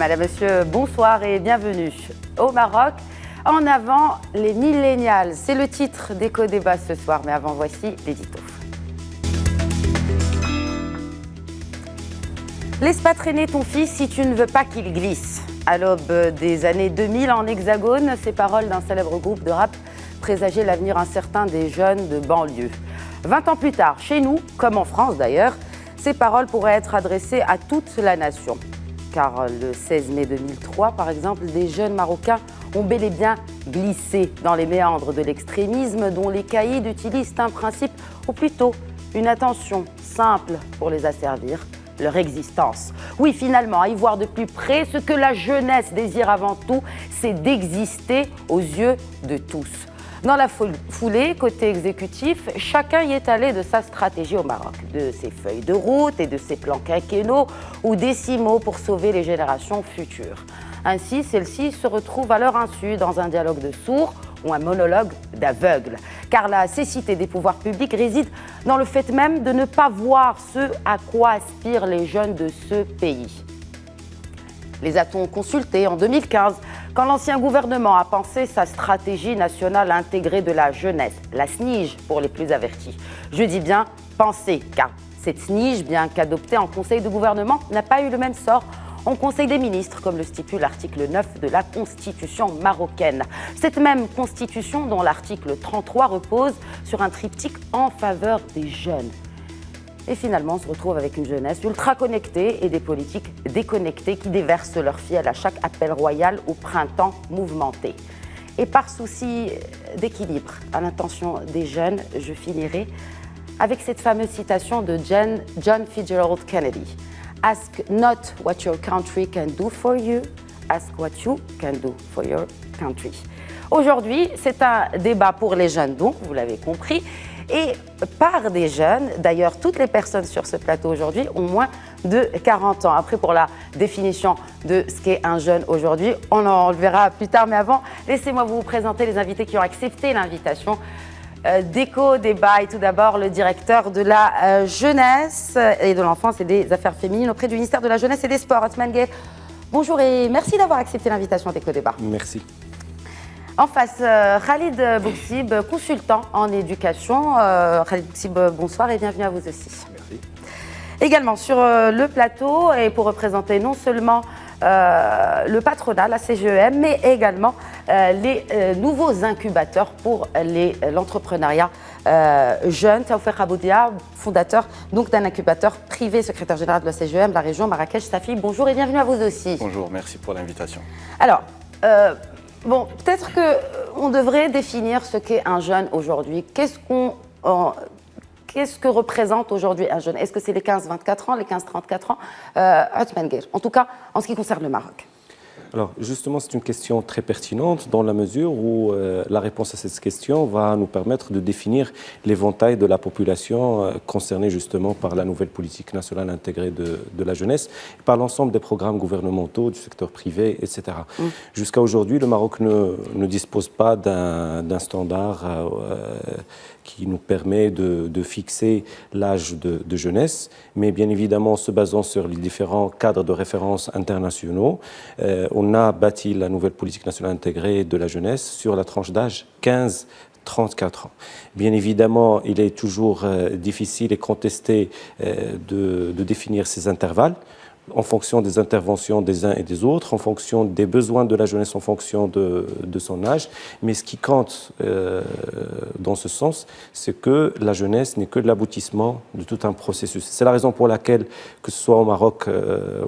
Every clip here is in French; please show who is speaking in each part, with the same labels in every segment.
Speaker 1: Madame, Monsieur, bonsoir et bienvenue. Au Maroc, en avant les millénials. C'est le titre d'Éco-Débat ce soir, mais avant, voici l'édito. Laisse pas traîner ton fils si tu ne veux pas qu'il glisse. À l'aube des années 2000 en Hexagone, ces paroles d'un célèbre groupe de rap présageaient l'avenir incertain des jeunes de banlieue. 20 ans plus tard, chez nous, comme en France d'ailleurs, ces paroles pourraient être adressées à toute la nation. Car le 16 mai 2003, par exemple, des jeunes Marocains ont bel et bien glissé dans les méandres de l'extrémisme dont les caïds utilisent un principe, ou plutôt une attention simple pour les asservir, leur existence. Oui, finalement, à y voir de plus près, ce que la jeunesse désire avant tout, c'est d'exister aux yeux de tous. Dans la foulée, côté exécutif, chacun y est allé de sa stratégie au Maroc, de ses feuilles de route et de ses plans quinquennaux ou décimaux pour sauver les générations futures. Ainsi, celles-ci se retrouvent à leur insu dans un dialogue de sourds ou un monologue d'aveugles. Car la cécité des pouvoirs publics réside dans le fait même de ne pas voir ce à quoi aspirent les jeunes de ce pays. Les a-t-on consultés en 2015, quand l'ancien gouvernement a pensé sa stratégie nationale intégrée de la jeunesse, la SNIJ pour les plus avertis. Je dis bien penser, car cette SNIJ, bien qu'adoptée en Conseil de gouvernement, n'a pas eu le même sort en Conseil des ministres, comme le stipule l'article 9 de la Constitution marocaine. Cette même Constitution dont l'article 33 repose sur un triptyque en faveur des jeunes. Et finalement, on se retrouve avec une jeunesse ultra connectée et des politiques déconnectées qui déversent leurs fiels à chaque appel royal au printemps mouvementé. Et par souci d'équilibre à l'intention des jeunes, je finirai avec cette fameuse citation de John Fitzgerald Kennedy. Ask not what your country can do for you, ask what you can do for your country. Aujourd'hui, c'est un débat pour les jeunes, donc, vous l'avez compris, et par des jeunes. D'ailleurs, toutes les personnes sur ce plateau aujourd'hui ont moins de 40 ans. Après, pour la définition de ce qu'est un jeune aujourd'hui, on le verra plus tard. Mais avant, laissez-moi vous présenter les invités qui ont accepté l'invitation d'Éco-Débat. Et tout d'abord, le directeur de la jeunesse et de l'enfance et des affaires féminines auprès du ministère de la Jeunesse et des Sports, Othman Gueye. Bonjour et merci d'avoir accepté l'invitation d'Éco-Débat.
Speaker 2: Merci.
Speaker 1: En face, Khalid Bouxib, consultant en éducation. Khalid Bouxib, bonsoir et bienvenue à vous aussi.
Speaker 2: Merci.
Speaker 1: Également sur le plateau, et pour représenter non seulement le patronat, la CGEM, mais également les nouveaux incubateurs pour l'entrepreneuriat jeune. Taoufik Aboudia, fondateur d'un incubateur privé, secrétaire général de la CGEM, la région Marrakech-Safi. Bonjour et bienvenue à vous aussi.
Speaker 2: Bonjour, merci pour l'invitation.
Speaker 1: Alors, bon, peut-être qu'on devrait définir ce qu'est un jeune aujourd'hui. Qu'est-ce que représente aujourd'hui un jeune? Est-ce que c'est les 15-24 ans, les 15-34 ans? Othman Gueye, en tout cas, en ce qui concerne le Maroc.
Speaker 2: Alors, justement, c'est une question très pertinente dans la mesure où la réponse à cette question va nous permettre de définir l'éventail de la population concernée justement par la nouvelle politique nationale intégrée de la jeunesse, par l'ensemble des programmes gouvernementaux, du secteur privé, etc. Jusqu'à aujourd'hui, le Maroc ne dispose pas d'un standard qui nous permet de fixer l'âge de jeunesse, mais bien évidemment, en se basant sur les différents cadres de référence internationaux, on a bâti la nouvelle politique nationale intégrée de la jeunesse sur la tranche d'âge 15-34 ans. Bien évidemment, il est toujours difficile et contesté de définir ces intervalles en fonction des interventions des uns et des autres, en fonction des besoins de la jeunesse, en fonction de son âge. Mais ce qui compte dans ce sens, c'est que la jeunesse n'est que l'aboutissement de tout un processus. C'est la raison pour laquelle, que ce soit au Maroc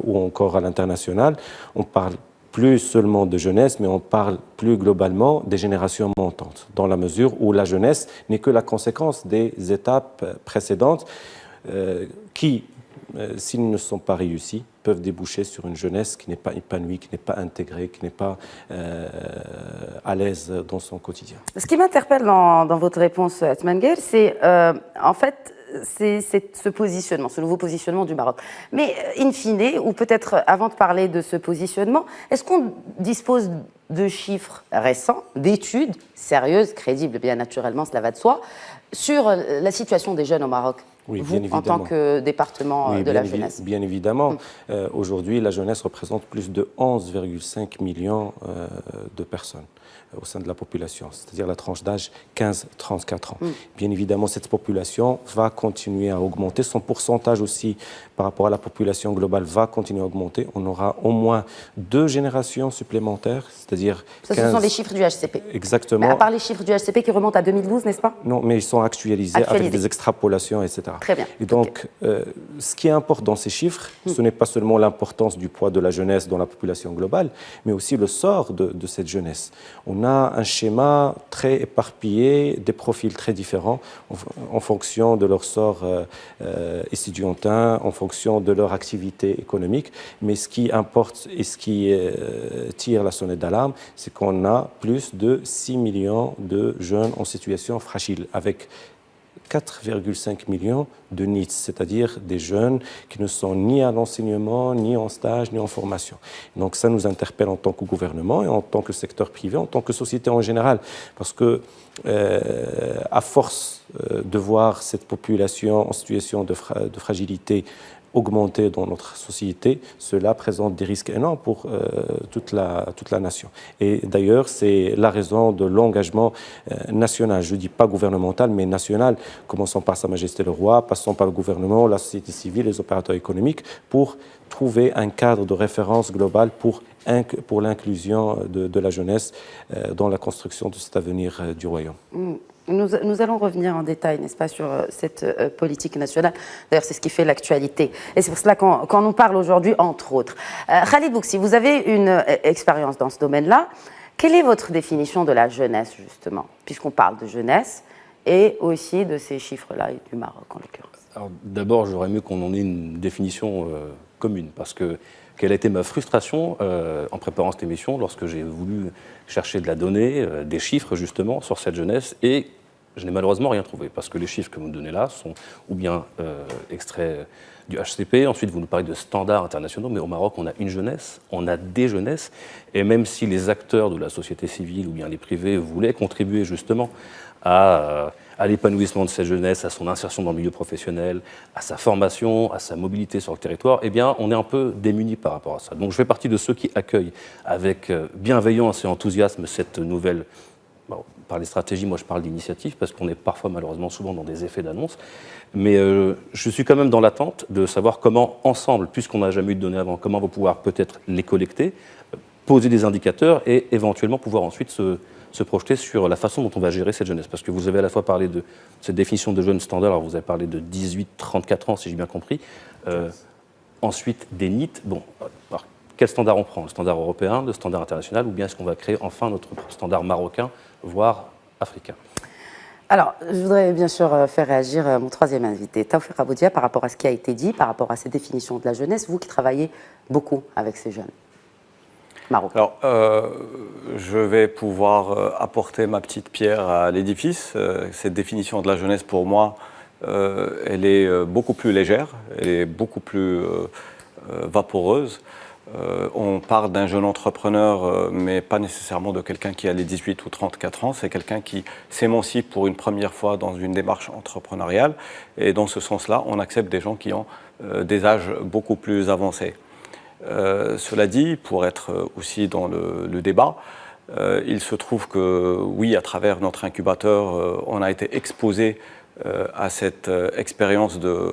Speaker 2: ou encore à l'international, on parle plus seulement de jeunesse, mais on parle plus globalement des générations montantes, dans la mesure où la jeunesse n'est que la conséquence des étapes précédentes qui, s'ils ne sont pas réussis, peuvent déboucher sur une jeunesse qui n'est pas épanouie, qui n'est pas intégrée, qui n'est pas à l'aise dans son quotidien.
Speaker 1: Ce qui m'interpelle dans votre réponse, Othman Gueye, c'est en fait c'est ce positionnement, ce nouveau positionnement du Maroc. Mais in fine, ou peut-être avant de parler de ce positionnement, est-ce qu'on dispose de chiffres récents, d'études sérieuses, crédibles, bien naturellement, cela va de soi, sur la situation des jeunes au Maroc?
Speaker 2: Oui,
Speaker 1: vous,
Speaker 2: bien
Speaker 1: en tant
Speaker 2: évidemment.
Speaker 1: que département
Speaker 2: Oui,
Speaker 1: de la jeunesse?
Speaker 2: Bien évidemment. Aujourd'hui, la jeunesse représente plus de 11,5 millions de personnes au sein de la population, c'est-à-dire la tranche d'âge 15-34 ans. Bien évidemment, cette population va continuer à augmenter. Son pourcentage aussi par rapport à la population globale va continuer à augmenter. On aura au moins 2 générations supplémentaires, c'est-à-dire
Speaker 1: Ça,
Speaker 2: 15...
Speaker 1: ce sont les chiffres du HCP.
Speaker 2: Exactement.
Speaker 1: Mais à part les chiffres du HCP qui remontent à 2012, n'est-ce pas?
Speaker 2: Non, mais ils sont actualisés avec des extrapolations, etc.
Speaker 1: Très bien.
Speaker 2: Et donc, ce qui importe dans ces chiffres, ce n'est pas seulement l'importance du poids de la jeunesse dans la population globale, mais aussi le sort de cette jeunesse. On a un schéma très éparpillé, des profils très différents en fonction de leur sort estudiantin, en fonction de leur activité économique. Mais ce qui importe et ce qui tire la sonnette d'alarme, c'est qu'on a plus de 6 millions de jeunes en situation fragile, avec 4,5 millions de NEETs, c'est-à-dire des jeunes qui ne sont ni à l'enseignement, ni en stage, ni en formation. Donc ça nous interpelle en tant que gouvernement et en tant que secteur privé, en tant que société en général, parce que à force de voir cette population en situation de fragilité augmenter dans notre société, cela présente des risques énormes pour toute la nation. Et d'ailleurs, c'est la raison de l'engagement national, je ne dis pas gouvernemental, mais national, commençant par Sa Majesté le Roi, passant par le gouvernement, la société civile, les opérateurs économiques, pour trouver un cadre de référence global pour l'inclusion de la jeunesse dans la construction de cet avenir du Royaume.
Speaker 1: Nous allons revenir en détail, n'est-ce pas, sur cette politique nationale. D'ailleurs, c'est ce qui fait l'actualité. Et c'est pour cela qu'on nous parle aujourd'hui, entre autres. Khalid Bouxi, vous avez une expérience dans ce domaine-là. Quelle est votre définition de la jeunesse, justement, puisqu'on parle de jeunesse et aussi de ces chiffres-là et du Maroc, en l'occurrence?
Speaker 3: Alors, d'abord, j'aurais mieux qu'on en ait une définition commune, parce que quelle a été ma frustration en préparant cette émission lorsque j'ai voulu chercher de la donnée, des chiffres justement sur cette jeunesse, et je n'ai malheureusement rien trouvé, parce que les chiffres que vous me donnez là sont ou bien extraits du HCP, ensuite vous nous parlez de standards internationaux, mais au Maroc on a une jeunesse, on a des jeunesses, et même si les acteurs de la société civile ou bien les privés voulaient contribuer justement à l'épanouissement de cette jeunesse, à son insertion dans le milieu professionnel, à sa formation, à sa mobilité sur le territoire, eh bien, on est un peu démunis par rapport à ça. Donc, je fais partie de ceux qui accueillent avec bienveillance et enthousiasme cette nouvelle. Bon, par les stratégies, moi, je parle d'initiative parce qu'on est parfois, malheureusement, souvent dans des effets d'annonce. Mais je suis quand même dans l'attente de savoir comment, ensemble, puisqu'on n'a jamais eu de données avant, comment on va pouvoir peut-être les collecter, poser des indicateurs et éventuellement pouvoir ensuite se projeter sur la façon dont on va gérer cette jeunesse. Parce que vous avez à la fois parlé de cette définition de jeunes standards, alors vous avez parlé de 18-34 ans, si j'ai bien compris. Ensuite, des NEET. Bon, alors, quel standard on prend? Le standard européen, le standard international, ou bien est-ce qu'on va créer enfin notre standard marocain, voire africain?
Speaker 1: Alors, je voudrais bien sûr faire réagir mon troisième invité, Taoufik Aboudia, par rapport à ce qui a été dit, par rapport à ces définitions de la jeunesse, vous qui travaillez beaucoup avec ces jeunes. Maroc.
Speaker 4: Alors, je vais pouvoir apporter ma petite pierre à l'édifice. Cette définition de la jeunesse, pour moi, elle est beaucoup plus légère, elle est beaucoup plus vaporeuse. On parle d'un jeune entrepreneur, mais pas nécessairement de quelqu'un qui a les 18 ou 34 ans. C'est quelqu'un qui s'émancipe pour une première fois dans une démarche entrepreneuriale. Et dans ce sens-là, on accepte des gens qui ont des âges beaucoup plus avancés. Cela dit, pour être aussi dans le débat, il se trouve que oui, à travers notre incubateur, on a été exposé à cette expérience de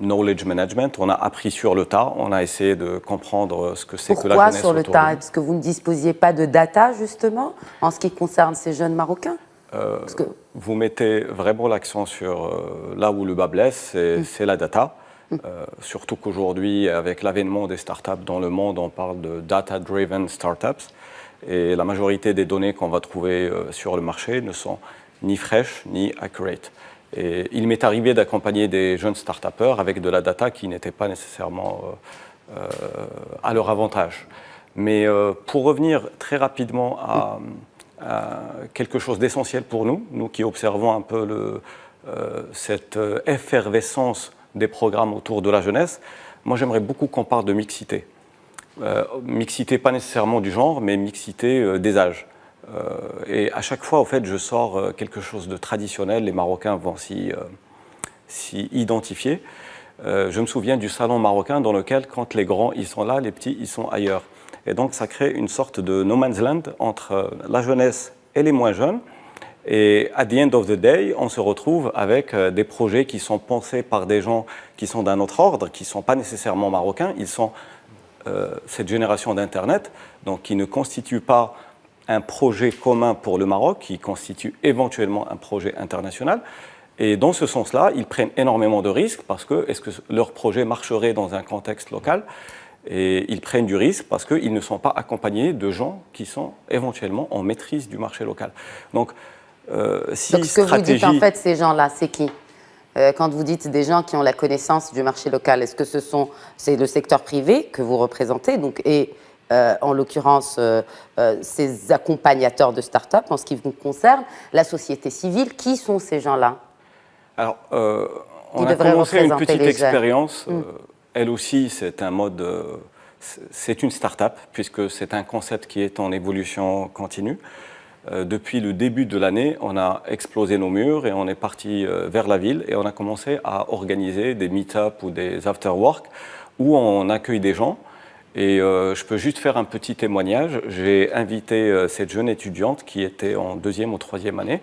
Speaker 4: knowledge management. On a appris sur le tas, on a essayé de comprendre ce que c'est que la jeunesse.
Speaker 1: Pourquoi sur le tas? Parce que vous ne disposiez pas de data, justement, en ce qui concerne ces jeunes Marocains?
Speaker 4: Vous mettez vraiment l'accent sur là où le bas blesse, c'est la data. Surtout qu'aujourd'hui, avec l'avènement des startups dans le monde, on parle de data-driven startups. Et la majorité des données qu'on va trouver sur le marché ne sont ni fraîches ni accurate. Et il m'est arrivé d'accompagner des jeunes start-upers avec de la data qui n'était pas nécessairement à leur avantage. Mais pour revenir très rapidement à quelque chose d'essentiel pour nous, nous qui observons un peu cette effervescence des programmes autour de la jeunesse, moi j'aimerais beaucoup qu'on parle de mixité. Mixité pas nécessairement du genre, mais mixité des âges. Et à chaque fois, en fait, je sors quelque chose de traditionnel, les Marocains vont s'y s'y identifier. Je me souviens du salon marocain dans lequel, quand les grands ils sont là, les petits ils sont ailleurs. Et donc ça crée une sorte de no man's land entre la jeunesse et les moins jeunes. Et at the end of the day, on se retrouve avec des projets qui sont pensés par des gens qui sont d'un autre ordre, qui ne sont pas nécessairement marocains. Ils sont cette génération d'Internet, donc qui ne constituent pas un projet commun pour le Maroc, qui constitue éventuellement un projet international. Et dans ce sens-là, ils prennent énormément de risques parce que est-ce que leur projet marcherait dans un contexte local? Et ils prennent du risque parce qu'ils ne sont pas accompagnés de gens qui sont éventuellement en maîtrise du marché local. Donc,
Speaker 1: donc ce que vous dites en fait, ces gens-là, c'est qui? Quand vous dites des gens qui ont la connaissance du marché local, est-ce que c'est le secteur privé que vous représentez donc, et en l'occurrence ces accompagnateurs de start-up en ce qui vous concerne, la société civile, qui sont ces gens-là?
Speaker 4: Alors, on a commencé une petite expérience. Elle aussi, c'est un mode, c'est une start-up, puisque c'est un concept qui est en évolution continue. Depuis le début de l'année, on a explosé nos murs et on est parti vers la ville et on a commencé à organiser des meet-up ou des after-work où on accueille des gens. Et je peux juste faire un petit témoignage. J'ai invité cette jeune étudiante qui était en 2e ou 3e année.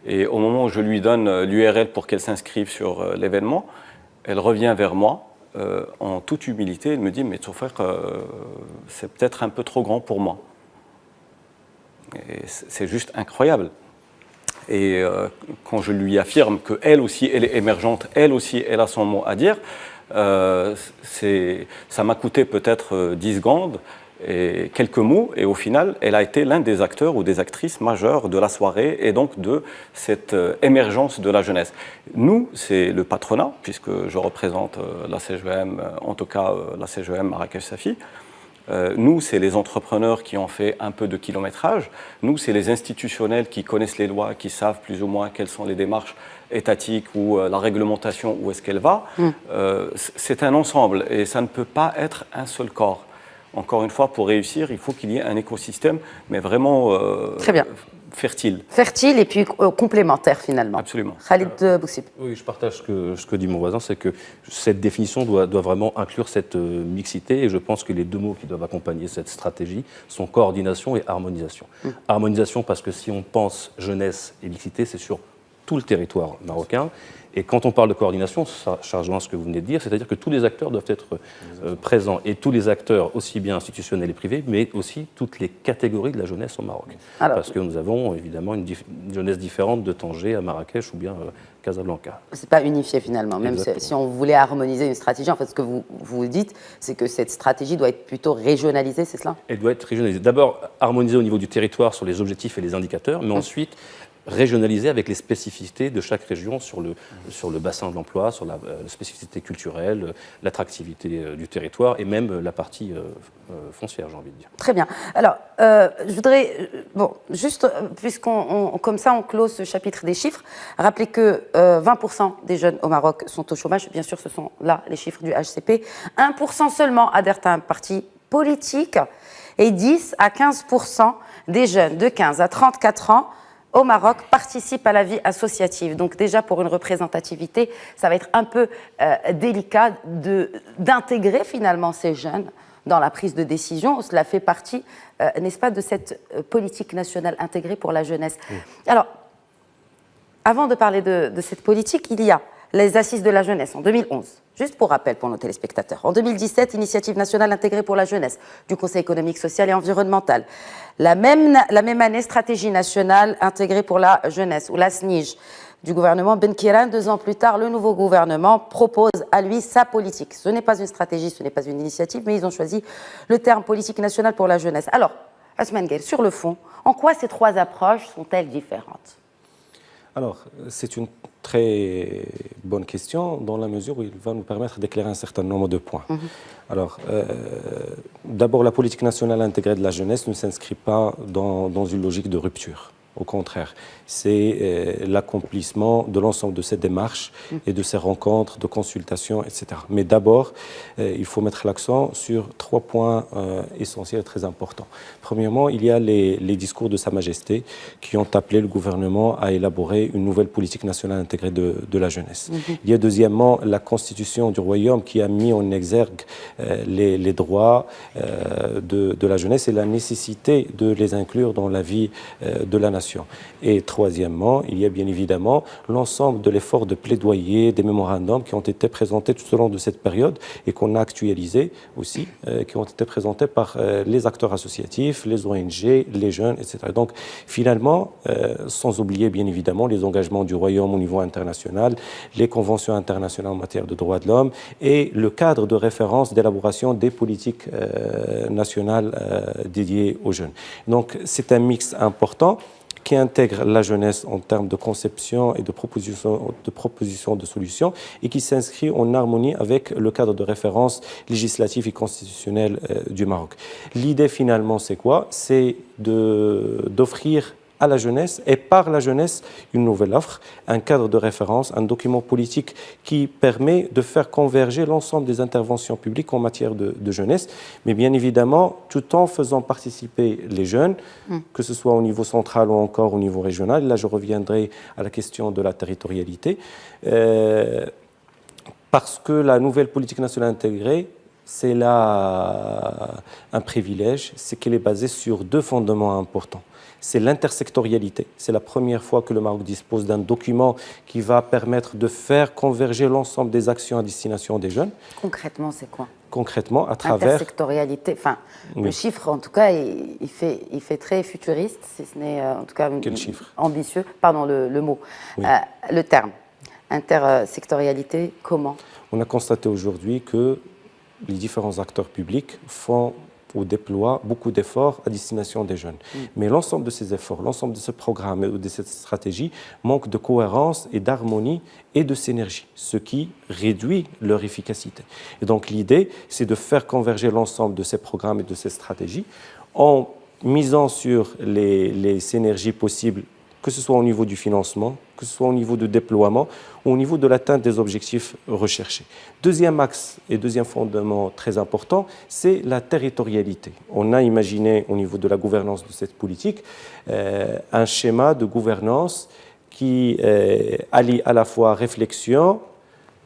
Speaker 4: Et au moment où je lui donne l'URL pour qu'elle s'inscrive sur l'événement, elle revient vers moi en toute humilité. Elle me dit « Mais Tawfiq, c'est peut-être un peu trop grand pour moi ». C'est juste incroyable. Et quand je lui affirme qu'elle aussi, elle est émergente, elle aussi, elle a son mot à dire, ça m'a coûté peut-être 10 secondes et quelques mots, et au final, elle a été l'un des acteurs ou des actrices majeures de la soirée et donc de cette émergence de la jeunesse. Nous, c'est le patronat, puisque je représente la CGEM, en tout cas la CGEM Marrakech-Safi. Nous, c'est les entrepreneurs qui ont fait un peu de kilométrage. Nous, c'est les institutionnels qui connaissent les lois, qui savent plus ou moins quelles sont les démarches étatiques ou la réglementation, où est-ce qu'elle va. C'est un ensemble et ça ne peut pas être un seul corps. Encore une fois, pour réussir, il faut qu'il y ait un écosystème, mais vraiment
Speaker 1: Très bien.
Speaker 4: Fertile.
Speaker 1: Fertile et puis complémentaire finalement.
Speaker 4: Absolument.
Speaker 1: Khalid Boussib.
Speaker 3: Oui, je partage ce que dit mon voisin, c'est que cette définition doit vraiment inclure cette mixité et je pense que les deux mots qui doivent accompagner cette stratégie sont coordination et harmonisation. Harmonisation parce que si on pense jeunesse et mixité, c'est sur tout le territoire marocain. Et quand on parle de coordination, ça rejoint ce que vous venez de dire, c'est-à-dire que tous les acteurs doivent être présents, et tous les acteurs, aussi bien institutionnels et privés, mais aussi toutes les catégories de la jeunesse au Maroc. Alors, parce que nous avons évidemment une jeunesse différente de Tanger à Marrakech ou bien Casablanca.
Speaker 1: C'est pas unifié finalement, même si on voulait harmoniser une stratégie, en fait ce que vous dites, c'est que cette stratégie doit être plutôt régionalisée, c'est cela? Elle
Speaker 3: doit être régionalisée. D'abord, harmonisée au niveau du territoire sur les objectifs et les indicateurs, mais ensuite régionalisée avec les spécificités de chaque région sur le bassin de l'emploi, sur la spécificité culturelle, l'attractivité du territoire et même la partie foncière, j'ai envie de dire.
Speaker 1: Très bien. Alors, je voudrais, juste, comme ça on close ce chapitre des chiffres, rappeler que 20% des jeunes au Maroc sont au chômage. Bien sûr, ce sont là les chiffres du HCP. 1% seulement adhèrent à un parti politique et 10 à 15% des jeunes de 15 à 34 ans au Maroc participent à la vie associative. Donc déjà, pour une représentativité, ça va être un peu délicat d'intégrer finalement ces jeunes dans la prise de décision. Cela fait partie, n'est-ce pas, de cette politique nationale intégrée pour la jeunesse. Alors, avant de parler de cette politique, il y a les Assises de la jeunesse en 2011. Juste pour rappel pour nos téléspectateurs. En 2017, Initiative nationale intégrée pour la jeunesse du Conseil économique, social et environnemental. La même année, Stratégie nationale intégrée pour la jeunesse, ou la SNIJ, du gouvernement Ben Kiran. 2 ans plus tard, le nouveau gouvernement propose à lui sa politique. Ce n'est pas une stratégie, ce n'est pas une initiative, mais ils ont choisi le terme politique nationale pour la jeunesse. Alors, Asman Gueye, sur le fond, en quoi ces 3 approches sont-elles différentes?
Speaker 2: Alors, c'est une très bonne question dans la mesure où il va nous permettre d'éclairer un certain nombre de points. Alors, d'abord, la politique nationale intégrée de la jeunesse ne s'inscrit pas dans une logique de rupture. Au contraire, c'est l'accomplissement de l'ensemble de ces démarches et de ces rencontres, de consultations, etc. Mais d'abord, il faut mettre l'accent sur 3 points essentiels très importants. Premièrement, il y a les discours de Sa Majesté qui ont appelé le gouvernement à élaborer une nouvelle politique nationale intégrée de la jeunesse. Il y a deuxièmement la Constitution du Royaume qui a mis en exergue les droits de la jeunesse et la nécessité de les inclure dans la vie de la nation. Et troisièmement, il y a bien évidemment l'ensemble de l'effort de plaidoyer, des mémorandums qui ont été présentés tout au long de cette période et qu'on a actualisés aussi, qui ont été présentés par les acteurs associatifs, les ONG, les jeunes, etc. Donc finalement, sans oublier bien évidemment les engagements du Royaume au niveau international, les conventions internationales en matière de droits de l'homme et le cadre de référence d'élaboration des politiques nationales dédiées aux jeunes. Donc c'est un mix important qui intègre la jeunesse en termes de conception et de proposition de solutions et qui s'inscrit en harmonie avec le cadre de référence législatif et constitutionnel du Maroc. L'idée finalement, c'est quoi? C'est d'offrir à la jeunesse et par la jeunesse une nouvelle offre, un cadre de référence, un document politique qui permet de faire converger l'ensemble des interventions publiques en matière de jeunesse, mais bien évidemment tout en faisant participer les jeunes, que ce soit au niveau central ou encore au niveau régional. Là, je reviendrai à la question de la territorialité, parce que la nouvelle politique nationale intégrée, c'est là un privilège, c'est qu'elle est basée sur 2 fondements importants. C'est l'intersectorialité. C'est la première fois que le Maroc dispose d'un document qui va permettre de faire converger l'ensemble des actions à destination des jeunes.
Speaker 1: Concrètement, c'est quoi?
Speaker 2: Concrètement, à travers...
Speaker 1: Intersectorialité, enfin, le chiffre, en tout cas, il fait très futuriste, si ce n'est, en tout cas,
Speaker 2: Quel chiffre?
Speaker 1: Ambitieux. Pardon, le mot.
Speaker 2: Oui.
Speaker 1: Le terme. Intersectorialité, comment?
Speaker 2: On a constaté aujourd'hui que les différents acteurs publics font ou déploient beaucoup d'efforts à destination des jeunes. Mais l'ensemble de ces efforts, l'ensemble de ce programme ou de cette stratégie manque de cohérence et d'harmonie et de synergie, ce qui réduit leur efficacité. Et donc l'idée, c'est de faire converger l'ensemble de ces programmes et de ces stratégies en misant sur les synergies possibles, que ce soit au niveau du financement, que ce soit au niveau du déploiement ou au niveau de l'atteinte des objectifs recherchés. Deuxième axe et deuxième fondement très important, c'est la territorialité. On a imaginé au niveau de la gouvernance de cette politique un schéma de gouvernance qui allie à la fois réflexion,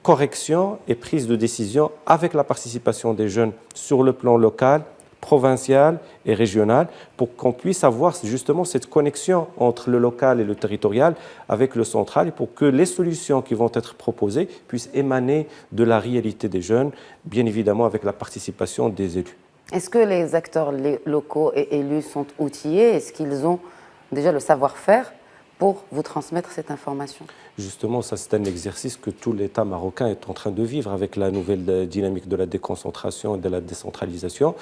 Speaker 2: correction et prise de décision avec la participation des jeunes sur le plan local, provincial et régional, pour qu'on puisse avoir justement cette connexion entre le local et le territorial avec le central et pour que les solutions qui vont être proposées puissent émaner de la réalité des jeunes, bien évidemment avec la participation des élus.
Speaker 1: Est-ce que les acteurs locaux et élus sont outillés? Est-ce qu'ils ont déjà le savoir-faire pour vous transmettre cette information?
Speaker 2: Justement, ça c'est un exercice que tout l'État marocain est en train de vivre avec la nouvelle dynamique de la déconcentration et de la décentralisation.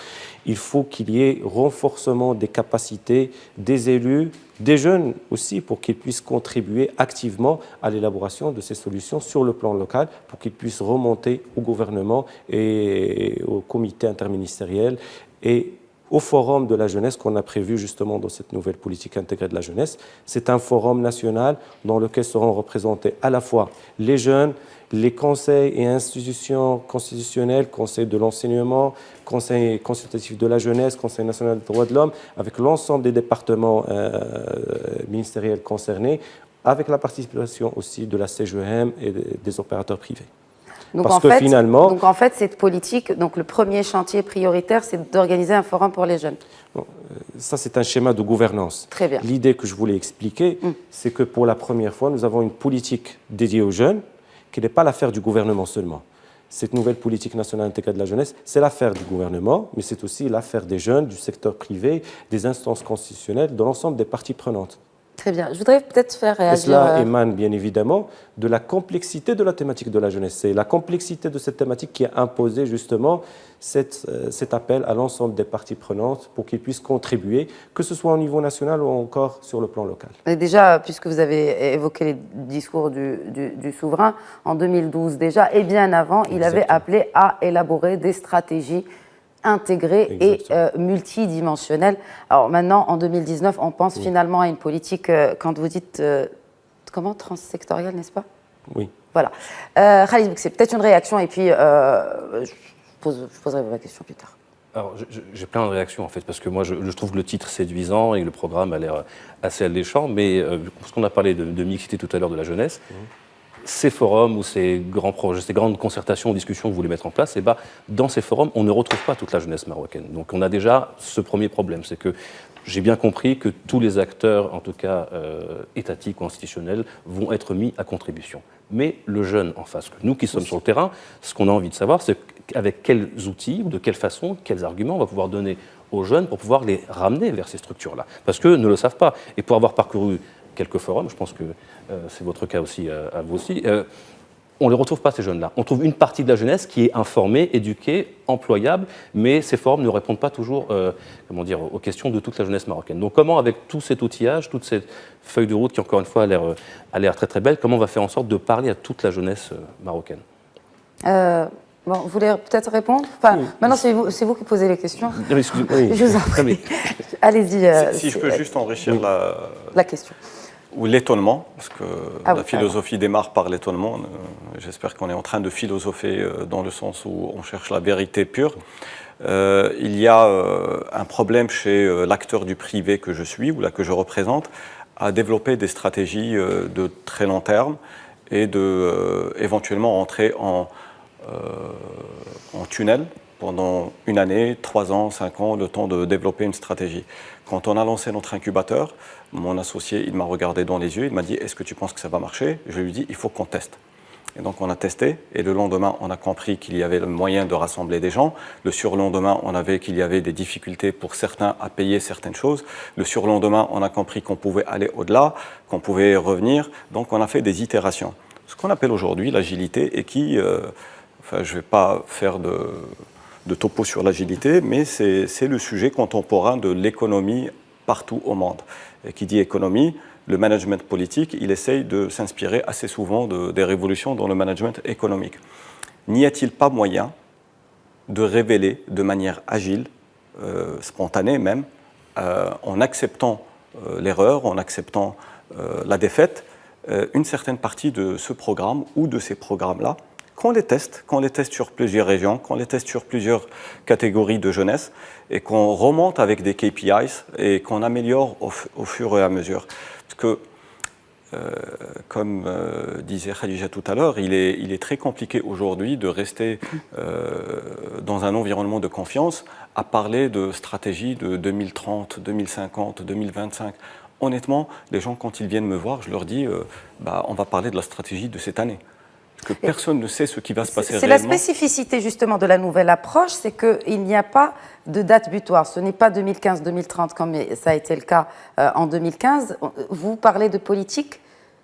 Speaker 2: Il faut qu'il y ait renforcement des capacités des élus, des jeunes aussi, pour qu'ils puissent contribuer activement à l'élaboration de ces solutions sur le plan local, pour qu'ils puissent remonter au gouvernement et au comité interministériel et au forum de la jeunesse qu'on a prévu justement dans cette nouvelle politique intégrée de la jeunesse. C'est un forum national dans lequel seront représentés à la fois les jeunes, les conseils et institutions constitutionnelles, conseil de l'enseignement, conseil consultatif de la jeunesse, conseil national des droits de l'homme, avec l'ensemble des départements ministériels concernés, avec la participation aussi de la CGEM et des opérateurs privés.
Speaker 1: Donc en fait, cette politique, donc le premier chantier prioritaire, c'est d'organiser un forum pour les jeunes.
Speaker 2: Ça, c'est un schéma de gouvernance.
Speaker 1: Très bien.
Speaker 2: L'idée que je voulais expliquer, c'est que pour la première fois, nous avons une politique dédiée aux jeunes qui n'est pas l'affaire du gouvernement seulement. Cette nouvelle politique nationale intégrée de la jeunesse, c'est l'affaire du gouvernement, mais c'est aussi l'affaire des jeunes, du secteur privé, des instances constitutionnelles, de l'ensemble des parties prenantes.
Speaker 1: Très bien. Je voudrais peut-être faire réagir...
Speaker 2: Et cela émane bien évidemment de la complexité de la thématique de la jeunesse. C'est la complexité de cette thématique qui a imposé justement cet appel à l'ensemble des parties prenantes pour qu'ils puissent contribuer, que ce soit au niveau national ou encore sur le plan local.
Speaker 1: Et déjà, puisque vous avez évoqué les discours du souverain, en 2012 déjà, et bien avant, il avait appelé à élaborer des stratégies intégrée
Speaker 2: Exactement.
Speaker 1: et multidimensionnelle. Alors maintenant, en 2019, on pense finalement à une politique, quand vous dites, comment, transsectorielle, n'est-ce pas?
Speaker 2: Oui.
Speaker 1: Voilà. Khalid Bouxé, peut-être une réaction et puis je poserai ma question plus tard.
Speaker 3: Alors, j'ai plein de réactions en fait, parce que moi je trouve que le titre séduisant et le programme a l'air assez alléchant, mais parce qu'on a parlé de mixité tout à l'heure de la jeunesse, ces forums ou ces grands projets, ces grandes concertations, discussions que vous voulez mettre en place, et dans ces forums, on ne retrouve pas toute la jeunesse marocaine. Donc on a déjà ce premier problème, c'est que j'ai bien compris que tous les acteurs, en tout cas étatiques ou institutionnels, vont être mis à contribution. Mais le jeune en face, nous qui sommes sur le terrain, ce qu'on a envie de savoir, c'est avec quels outils ou de quelle façon, quels arguments on va pouvoir donner aux jeunes pour pouvoir les ramener vers ces structures-là. Parce qu'eux ne le savent pas. Et pour avoir parcouru quelques forums, je pense que c'est votre cas aussi, à vous aussi, on ne les retrouve pas, ces jeunes-là. On trouve une partie de la jeunesse qui est informée, éduquée, employable, mais ces forums ne répondent pas toujours aux questions de toute la jeunesse marocaine. Donc comment, avec tout cet outillage, toute cette feuille de route qui, encore une fois, a l'air très très belle, comment on va faire en sorte de parler à toute la jeunesse marocaine?
Speaker 1: Bon, vous voulez peut-être répondre? Enfin, maintenant, c'est vous qui posez les questions.
Speaker 3: Non, excusez-moi.
Speaker 1: Je vous en prie. Allez-y.
Speaker 4: Si je peux juste enrichir
Speaker 1: la question.
Speaker 4: Ou l'étonnement, parce que la
Speaker 1: oui,
Speaker 4: philosophie démarre par l'étonnement. J'espère qu'on est en train de philosopher dans le sens où on cherche la vérité pure. Il y a un problème chez l'acteur du privé que je suis ou là que je représente à développer des stratégies de très long terme et de éventuellement entrer en tunnel pendant une année, 3 ans, 5 ans, le temps de développer une stratégie. Quand on a lancé notre incubateur, mon associé, il m'a regardé dans les yeux, il m'a dit « Est-ce que tu penses que ça va marcher ?» Je lui ai dit « Il faut qu'on teste ». Et donc on a testé, et le lendemain, on a compris qu'il y avait le moyen de rassembler des gens. Le surlendemain, on avait qu'il y avait des difficultés pour certains à payer certaines choses. Le surlendemain, on a compris qu'on pouvait aller au-delà, qu'on pouvait revenir. Donc on a fait des itérations. Ce qu'on appelle aujourd'hui l'agilité et qui, je ne vais pas faire de topo sur l'agilité, mais c'est le sujet contemporain de l'économie partout au monde. Et qui dit économie, le management politique, il essaye de s'inspirer assez souvent des révolutions dans le management économique. N'y a-t-il pas moyen de révéler de manière agile, spontanée même, en acceptant l'erreur, en acceptant la défaite, une certaine partie de ce programme ou de ces programmes-là, qu'on les teste sur plusieurs régions, qu'on les teste sur plusieurs catégories de jeunesse et qu'on remonte avec des KPIs et qu'on améliore au fur et à mesure. Parce que, comme disait Khadija tout à l'heure, il est très compliqué aujourd'hui de rester dans un environnement de confiance à parler de stratégie de 2030, 2050, 2025. Honnêtement, les gens, quand ils viennent me voir, je leur dis on va parler de la stratégie de cette année. Parce que personne ne sait ce qui va se passer réellement.
Speaker 1: C'est la spécificité justement de la nouvelle approche, c'est qu'il n'y a pas de date butoir. Ce n'est pas 2015-2030 comme ça a été le cas en 2015. Vous parlez de politique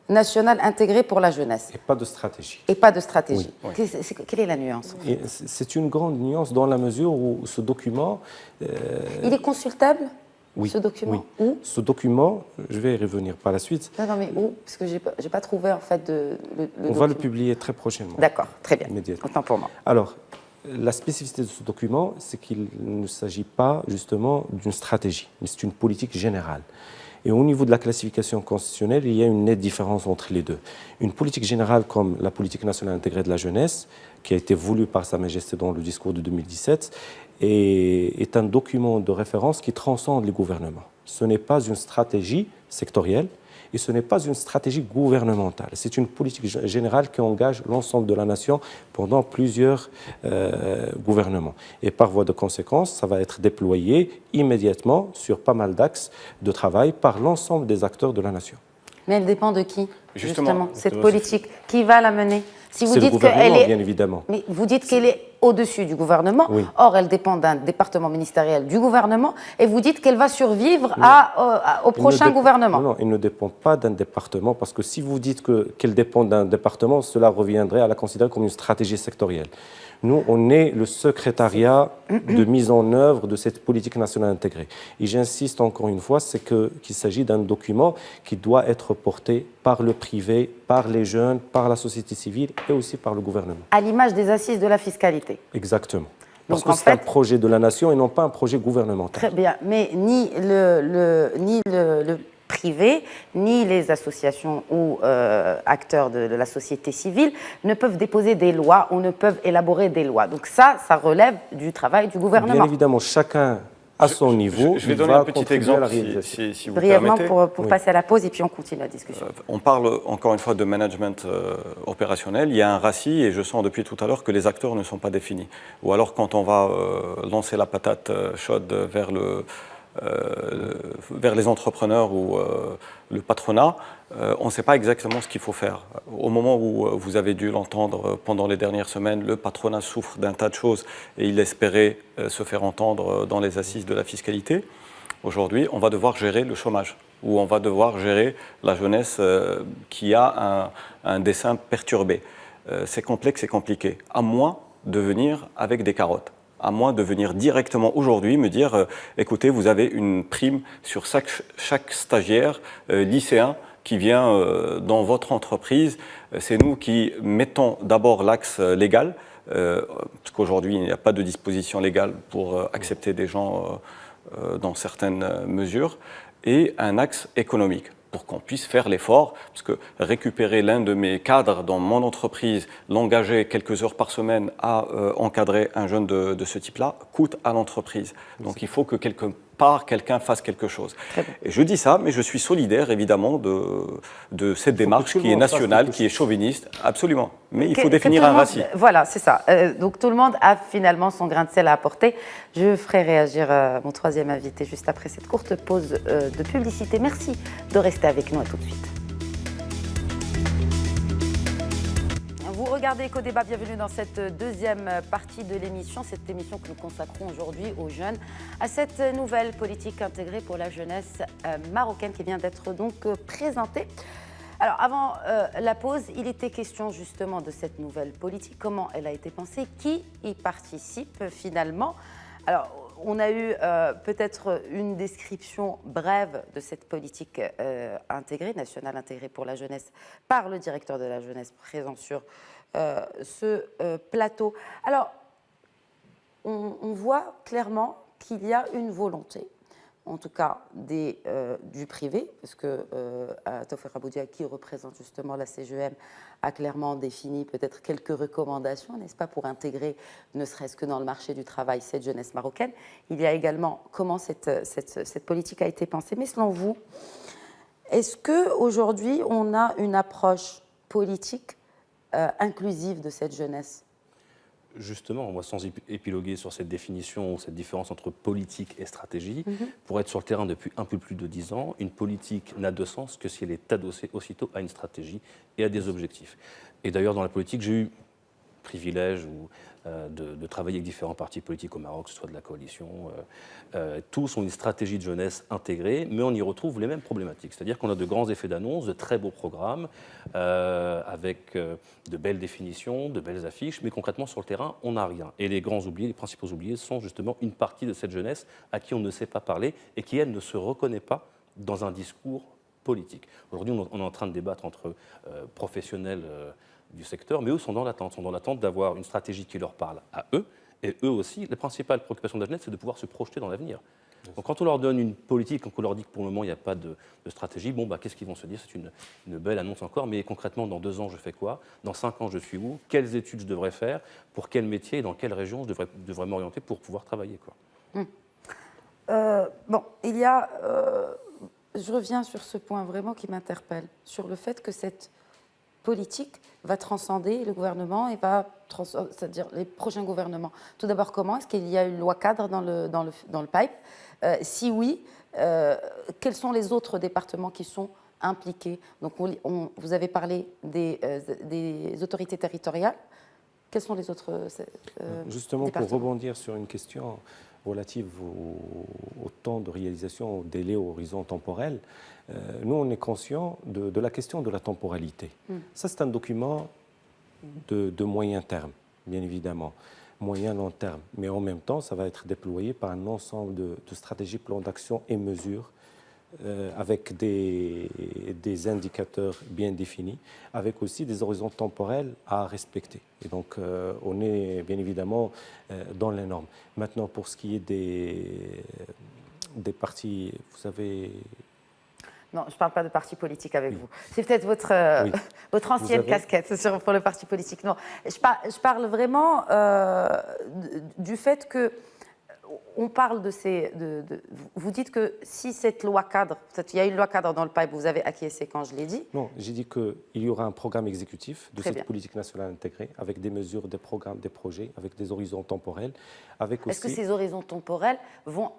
Speaker 1: nationale intégrée pour la jeunesse.
Speaker 2: Et pas de stratégie.
Speaker 1: Et pas de stratégie.
Speaker 2: Oui.
Speaker 1: Quelle est la nuance?
Speaker 2: C'est une grande nuance dans la mesure où ce document...
Speaker 1: Il est consultable?
Speaker 2: Oui,
Speaker 1: ce document,
Speaker 2: oui.
Speaker 1: Où?
Speaker 2: Ce document, je vais y revenir par la suite.
Speaker 1: Non, mais où? Parce que j'ai pas trouvé en fait le
Speaker 2: On va le publier très prochainement.
Speaker 1: D'accord, très bien.
Speaker 2: Immédiatement.
Speaker 1: Autant pour moi.
Speaker 2: Alors, la spécificité de ce document, c'est qu'il ne s'agit pas justement d'une stratégie, mais c'est une politique générale. Et au niveau de la classification constitutionnelle, il y a une nette différence entre les deux. Une politique générale comme la politique nationale intégrée de la jeunesse, qui a été voulue par Sa Majesté dans le discours de 2017, est un document de référence qui transcende les gouvernements. Ce n'est pas une stratégie sectorielle et ce n'est pas une stratégie gouvernementale. C'est une politique générale qui engage l'ensemble de la nation pendant plusieurs gouvernements. Et par voie de conséquence, ça va être déployé immédiatement sur pas mal d'axes de travail par l'ensemble des acteurs de la nation.
Speaker 1: Mais elle dépend de qui, justement cette
Speaker 3: justement,
Speaker 1: politique? Qui va la mener? Si vous
Speaker 2: C'est le
Speaker 1: dites qu'elle
Speaker 2: gouvernement,
Speaker 1: est,
Speaker 2: bien évidemment.
Speaker 1: mais vous dites qu'elle est au-dessus du gouvernement.
Speaker 2: Oui.
Speaker 1: Or, elle dépend d'un département ministériel du gouvernement. Et vous dites qu'elle va survivre au prochain gouvernement.
Speaker 2: Non, il ne dépend pas d'un département, parce que si vous dites qu'elle dépend d'un département, cela reviendrait à la considérer comme une stratégie sectorielle. Nous, on est le secrétariat de mise en œuvre de cette politique nationale intégrée. Et j'insiste encore une fois, c'est qu'il s'agit d'un document qui doit être porté par le privé, par les jeunes, par la société civile et aussi par le gouvernement.
Speaker 1: À l'image des assises de la fiscalité.
Speaker 2: Exactement. Parce
Speaker 1: Donc,
Speaker 2: que
Speaker 1: en
Speaker 2: c'est un
Speaker 1: fait,
Speaker 2: projet de la nation et non pas un projet gouvernemental.
Speaker 1: très bien, mais ni le privé, ni les associations ou acteurs de la société civile ne peuvent déposer des lois ou ne peuvent élaborer des lois. Donc ça relève du travail du gouvernement.
Speaker 2: Bien évidemment, chacun à son niveau,
Speaker 4: Je vais
Speaker 2: il
Speaker 4: donner
Speaker 2: va
Speaker 4: un petit
Speaker 2: contribuer à
Speaker 4: exemple,
Speaker 2: la réalisation.
Speaker 4: si vous
Speaker 1: Brièvement
Speaker 4: permettez.
Speaker 1: pour
Speaker 2: Oui.
Speaker 1: passer à la pause et puis on continue la discussion.
Speaker 4: On parle encore une fois de management opérationnel. Il y a un RACI et je sens depuis tout à l'heure que les acteurs ne sont pas définis. Ou alors quand on va lancer la patate chaude vers les entrepreneurs ou le patronat, on ne sait pas exactement ce qu'il faut faire. Au moment où vous avez dû l'entendre pendant les dernières semaines, le patronat souffre d'un tas de choses et il espérait se faire entendre dans les assises de la fiscalité. Aujourd'hui, on va devoir gérer le chômage, ou on va devoir gérer la jeunesse qui a un dessin perturbé. C'est complexe et compliqué, à moins de venir avec des carottes, à moins de venir directement aujourd'hui me dire écoutez, vous avez une prime sur chaque stagiaire lycéen qui vient dans votre entreprise. C'est nous qui mettons d'abord l'axe légal, parce qu'aujourd'hui, il n'y a pas de disposition légale pour accepter des gens dans certaines mesures, et un axe économique pour qu'on puisse faire l'effort, parce que récupérer l'un de mes cadres dans mon entreprise, l'engager quelques heures par semaine à encadrer un jeune de ce type-là, coûte à l'entreprise. Donc il faut que quelque part, quelqu'un fasse quelque chose. Et je dis ça, mais je suis solidaire évidemment de cette démarche qui est nationale, qui est chauviniste, absolument. Mais il faut définir un RACI.
Speaker 1: Voilà, c'est ça. Donc tout le monde a finalement son grain de sel à apporter. Je ferai réagir mon troisième invité juste après cette courte pause de publicité. Merci de rester avec nous, à tout de suite. Vous regardez Éco-Débat, bienvenue dans cette deuxième partie de l'émission, cette émission que nous consacrons aujourd'hui aux jeunes, à cette nouvelle politique intégrée pour la jeunesse marocaine qui vient d'être donc présentée. Alors avant la pause, il était question justement de cette nouvelle politique, comment elle a été pensée, qui y participe finalement. Alors on a eu peut-être une description brève de cette politique intégrée, nationale intégrée pour la jeunesse, par le directeur de la jeunesse présent sur ce plateau. Alors, on voit clairement qu'il y a une volonté, en tout cas du privé, parce que Tawfiq Aboudia, qui représente justement la CGM, a clairement défini peut-être quelques recommandations, n'est-ce pas, pour intégrer, ne serait-ce que dans le marché du travail, cette jeunesse marocaine. Il y a également comment cette politique a été pensée. Mais selon vous, est-ce qu'aujourd'hui, on a une approche politique inclusive de cette jeunesse?
Speaker 3: Justement, moi, sans épiloguer sur cette définition, cette différence entre politique et stratégie, pour être sur le terrain depuis un peu plus de 10 ans, une politique n'a de sens que si elle est adossée aussitôt à une stratégie et à des objectifs. Et d'ailleurs, dans la politique, j'ai eu privilège de travailler avec différents partis politiques au Maroc, que ce soit de la coalition. Tous ont une stratégie de jeunesse intégrée, mais on y retrouve les mêmes problématiques. C'est-à-dire qu'on a de grands effets d'annonce, de très beaux programmes, avec de belles définitions, de belles affiches, mais concrètement sur le terrain, on n'a rien. Et les grands oubliés, les principaux oubliés, sont justement une partie de cette jeunesse à qui on ne sait pas parler et qui, elle, ne se reconnaît pas dans un discours politique. Aujourd'hui, on est en train de débattre entre professionnels du secteur, mais eux sont dans l'attente d'avoir une stratégie qui leur parle à eux, et eux aussi, la principale préoccupation de la jeunesse, c'est de pouvoir se projeter dans l'avenir. Donc quand on leur donne une politique, quand on leur dit que pour le moment il n'y a pas de stratégie, bon, qu'est-ce qu'ils vont se dire? C'est une belle annonce encore, mais concrètement, dans 2 ans, je fais quoi? Dans 5 ans, je suis où? Quelles études je devrais faire? Pour quel métier et dans quelle région je devrais m'orienter pour pouvoir travailler, quoi.
Speaker 1: Il y a... je reviens sur ce point vraiment qui m'interpelle, sur le fait que cette politique va transcender le gouvernement et c'est-à-dire les prochains gouvernements. Tout d'abord, comment? Est-ce qu'il y a une loi cadre dans le pipe? Si oui, quels sont les autres départements qui sont impliqués? Donc, vous avez parlé des autorités territoriales. Quels sont les autres
Speaker 2: Justement, pour
Speaker 1: départements?
Speaker 2: rebondir sur une question relative au temps de réalisation, au délai, au horizon temporel, nous, on est conscient de la question de la temporalité. Ça, c'est un document de moyen terme, bien évidemment, moyen-long terme. Mais en même temps, ça va être déployé par un ensemble de stratégies, plans d'action et mesures avec des indicateurs bien définis, avec aussi des horizons temporels à respecter. Et donc, on est bien évidemment dans les normes. Maintenant, pour ce qui est des partis, vous savez...
Speaker 1: Non, je ne parle pas de parti politique avec vous. C'est peut-être votre,
Speaker 2: Oui.
Speaker 1: votre ancienne casquette pour le parti politique. Non, je parle vraiment du fait que on parle de ces... vous dites que si cette loi cadre, il y a une loi cadre dans le pipe, vous avez acquiescé quand je l'ai dit.
Speaker 2: Non, j'ai dit qu'il y aura un programme exécutif de
Speaker 1: Très
Speaker 2: cette
Speaker 1: bien.
Speaker 2: politique nationale intégrée, avec des mesures, des programmes, des projets, avec des horizons temporels, avec aussi...
Speaker 1: Est-ce que ces horizons temporels vont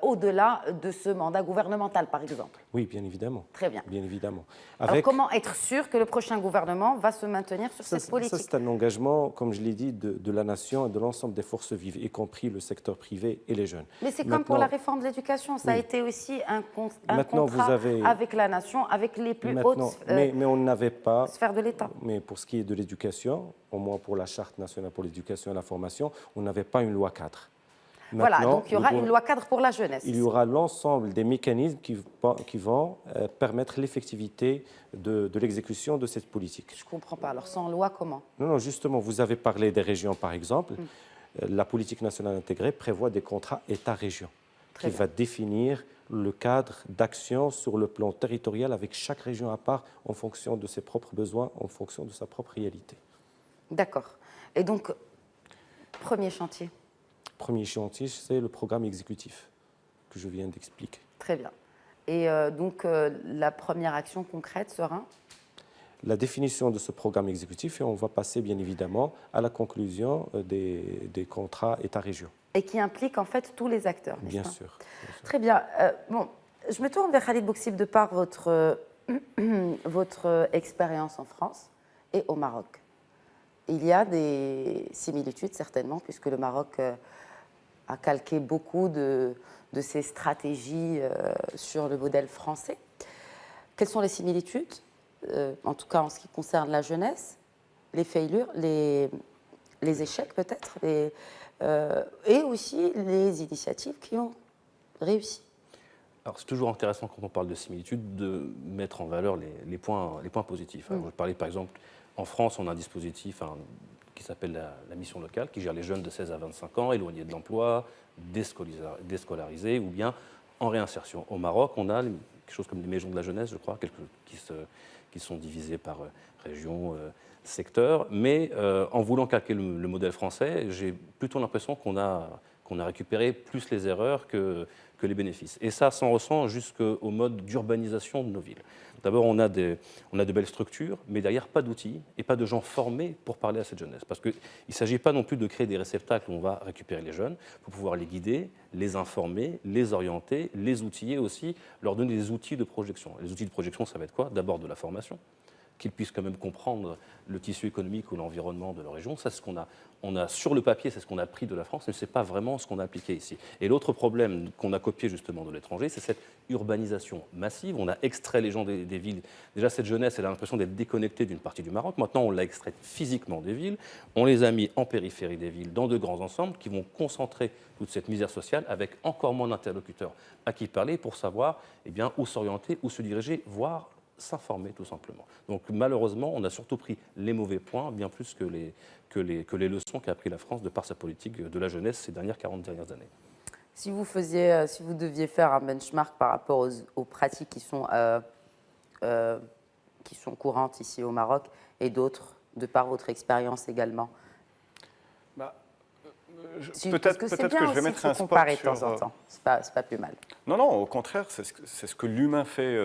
Speaker 1: au-delà de ce mandat gouvernemental, par exemple?
Speaker 2: Oui, bien évidemment.
Speaker 1: Très bien.
Speaker 2: Bien évidemment.
Speaker 1: Alors comment être sûr que le prochain gouvernement va se maintenir sur cette politique?
Speaker 2: Ça, c'est un engagement, comme je l'ai dit, de la nation et de l'ensemble des forces vives, y compris le secteur privé et les jeunes.
Speaker 1: Mais c'est comme pour la réforme de l'éducation, ça a été aussi un contrat avec la nation, avec les plus hautes
Speaker 2: mais on n'avait pas
Speaker 1: sphères de l'État.
Speaker 2: Mais pour ce qui est de l'éducation, au moins pour la Charte nationale pour l'éducation et la formation, on n'avait pas une loi cadre.
Speaker 1: Voilà, donc il y aura une loi cadre pour la jeunesse.
Speaker 2: Il y aura l'ensemble des mécanismes qui vont permettre l'effectivité de l'exécution de cette politique.
Speaker 1: Je ne comprends pas. Alors sans loi, comment?
Speaker 2: Non, justement, vous avez parlé des régions, par exemple. La politique nationale intégrée prévoit des contrats État-région qui va définir le cadre d'action sur le plan territorial avec chaque région à part en fonction de ses propres besoins, en fonction de sa propre réalité.
Speaker 1: D'accord. Et donc, premier chantier?
Speaker 2: Premier chantier, c'est le programme exécutif que je viens d'expliquer.
Speaker 1: Très bien. Et donc, la première action concrète sera?
Speaker 2: La définition de ce programme exécutif et on va passer bien évidemment à la conclusion des contrats État-région.
Speaker 1: Et qui implique en fait tous les acteurs.
Speaker 2: Bien sûr.
Speaker 1: Très bien. Bon, je me tourne vers Khalid Boukhsib de par votre expérience en France et au Maroc. Il y a des similitudes certainement puisque le Maroc a calqué beaucoup de ses stratégies sur le modèle français. Quelles sont les similitudes? En tout cas en ce qui concerne la jeunesse, les failures, les échecs peut-être, et aussi les initiatives qui ont réussi.
Speaker 3: Alors c'est toujours intéressant quand on parle de similitudes de mettre en valeur les points positifs. Alors, je parlais par exemple, en France on a un dispositif qui s'appelle la mission locale, qui gère les jeunes de 16 à 25 ans, éloignés de l'emploi, déscolarisés ou bien en réinsertion. Au Maroc, on a quelque chose comme des maisons de la jeunesse, je crois, qui sont divisées par région, secteur. Mais en voulant calquer le modèle français, j'ai plutôt l'impression qu'on a récupéré plus les erreurs que les bénéfices. Et ça s'en ressent jusqu'au mode d'urbanisation de nos villes. D'abord, on a de belles structures, mais derrière, pas d'outils et pas de gens formés pour parler à cette jeunesse. Parce qu'il ne s'agit pas non plus de créer des réceptacles où on va récupérer les jeunes, pour pouvoir les guider, les informer, les orienter, les outiller aussi, leur donner des outils de projection. Les outils de projection, ça va être quoi? D'abord de la formation, qu'ils puissent quand même comprendre le tissu économique ou l'environnement de leur région. Ça, c'est ce qu'on a sur le papier, c'est ce qu'on a appris de la France, mais ce n'est pas vraiment ce qu'on a appliqué ici. Et l'autre problème qu'on a copié justement de l'étranger, c'est cette urbanisation massive. On a extrait les gens des villes. Déjà, cette jeunesse, elle a l'impression d'être déconnectée d'une partie du Maroc. Maintenant, on l'a extraite physiquement des villes. On les a mis en périphérie des villes, dans de grands ensembles qui vont concentrer toute cette misère sociale avec encore moins d'interlocuteurs à qui parler pour savoir où s'orienter, où se diriger, voire s'informer tout simplement. Donc malheureusement, on a surtout pris les mauvais points, bien plus que les leçons qu'a appris la France de par sa politique de la jeunesse ces 40 dernières années.
Speaker 1: Si vous deviez faire un benchmark par rapport aux pratiques qui sont courantes ici au Maroc et d'autres, de par votre expérience également. Peut-être que je vais mettre un spot comparer de temps en temps. C'est pas plus mal.
Speaker 4: Non, au contraire, c'est ce que l'humain fait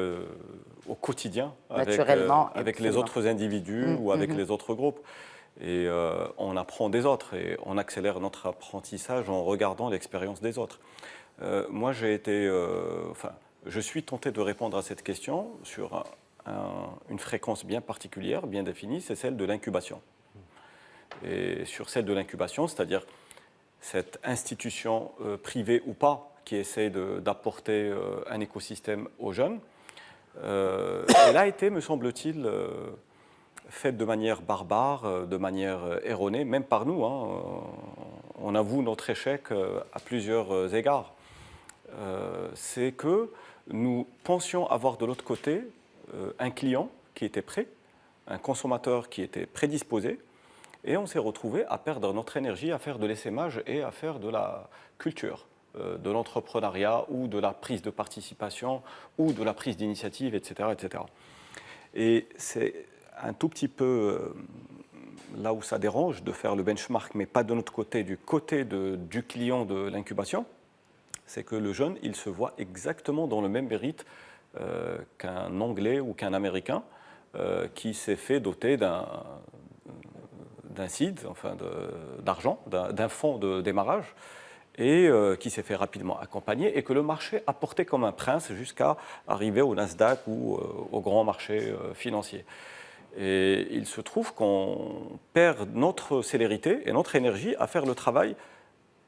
Speaker 4: au quotidien avec les autres individus ou avec les autres groupes. Et on apprend des autres et on accélère notre apprentissage en regardant l'expérience des autres. Moi, je suis tenté de répondre à cette question sur une fréquence bien particulière, bien définie, c'est celle de l'incubation. Et sur celle de l'incubation, c'est-à-dire cette institution privée ou pas qui essaie d'apporter un écosystème aux jeunes, elle a été, me semble-t-il, faite de manière barbare, de manière erronée, même par nous. On avoue notre échec à plusieurs égards. C'est que nous pensions avoir de l'autre côté un client qui était prêt, un consommateur qui était prédisposé, et on s'est retrouvé à perdre notre énergie, à faire de l'essaimage et à faire de la culture, de l'entrepreneuriat ou de la prise de participation ou de la prise d'initiative, etc., etc. Et c'est un tout petit peu là où ça dérange de faire le benchmark, mais pas de notre côté, du côté du client de l'incubation, c'est que le jeune, il se voit exactement dans le même mérite qu'un Anglais ou qu'un Américain qui s'est fait doter d'un seed, enfin d'argent, d'un fonds de démarrage, et qui s'est fait rapidement accompagner, et que le marché a porté comme un prince jusqu'à arriver au Nasdaq ou au grand marché financier. Et il se trouve qu'on perd notre célérité et notre énergie à faire le travail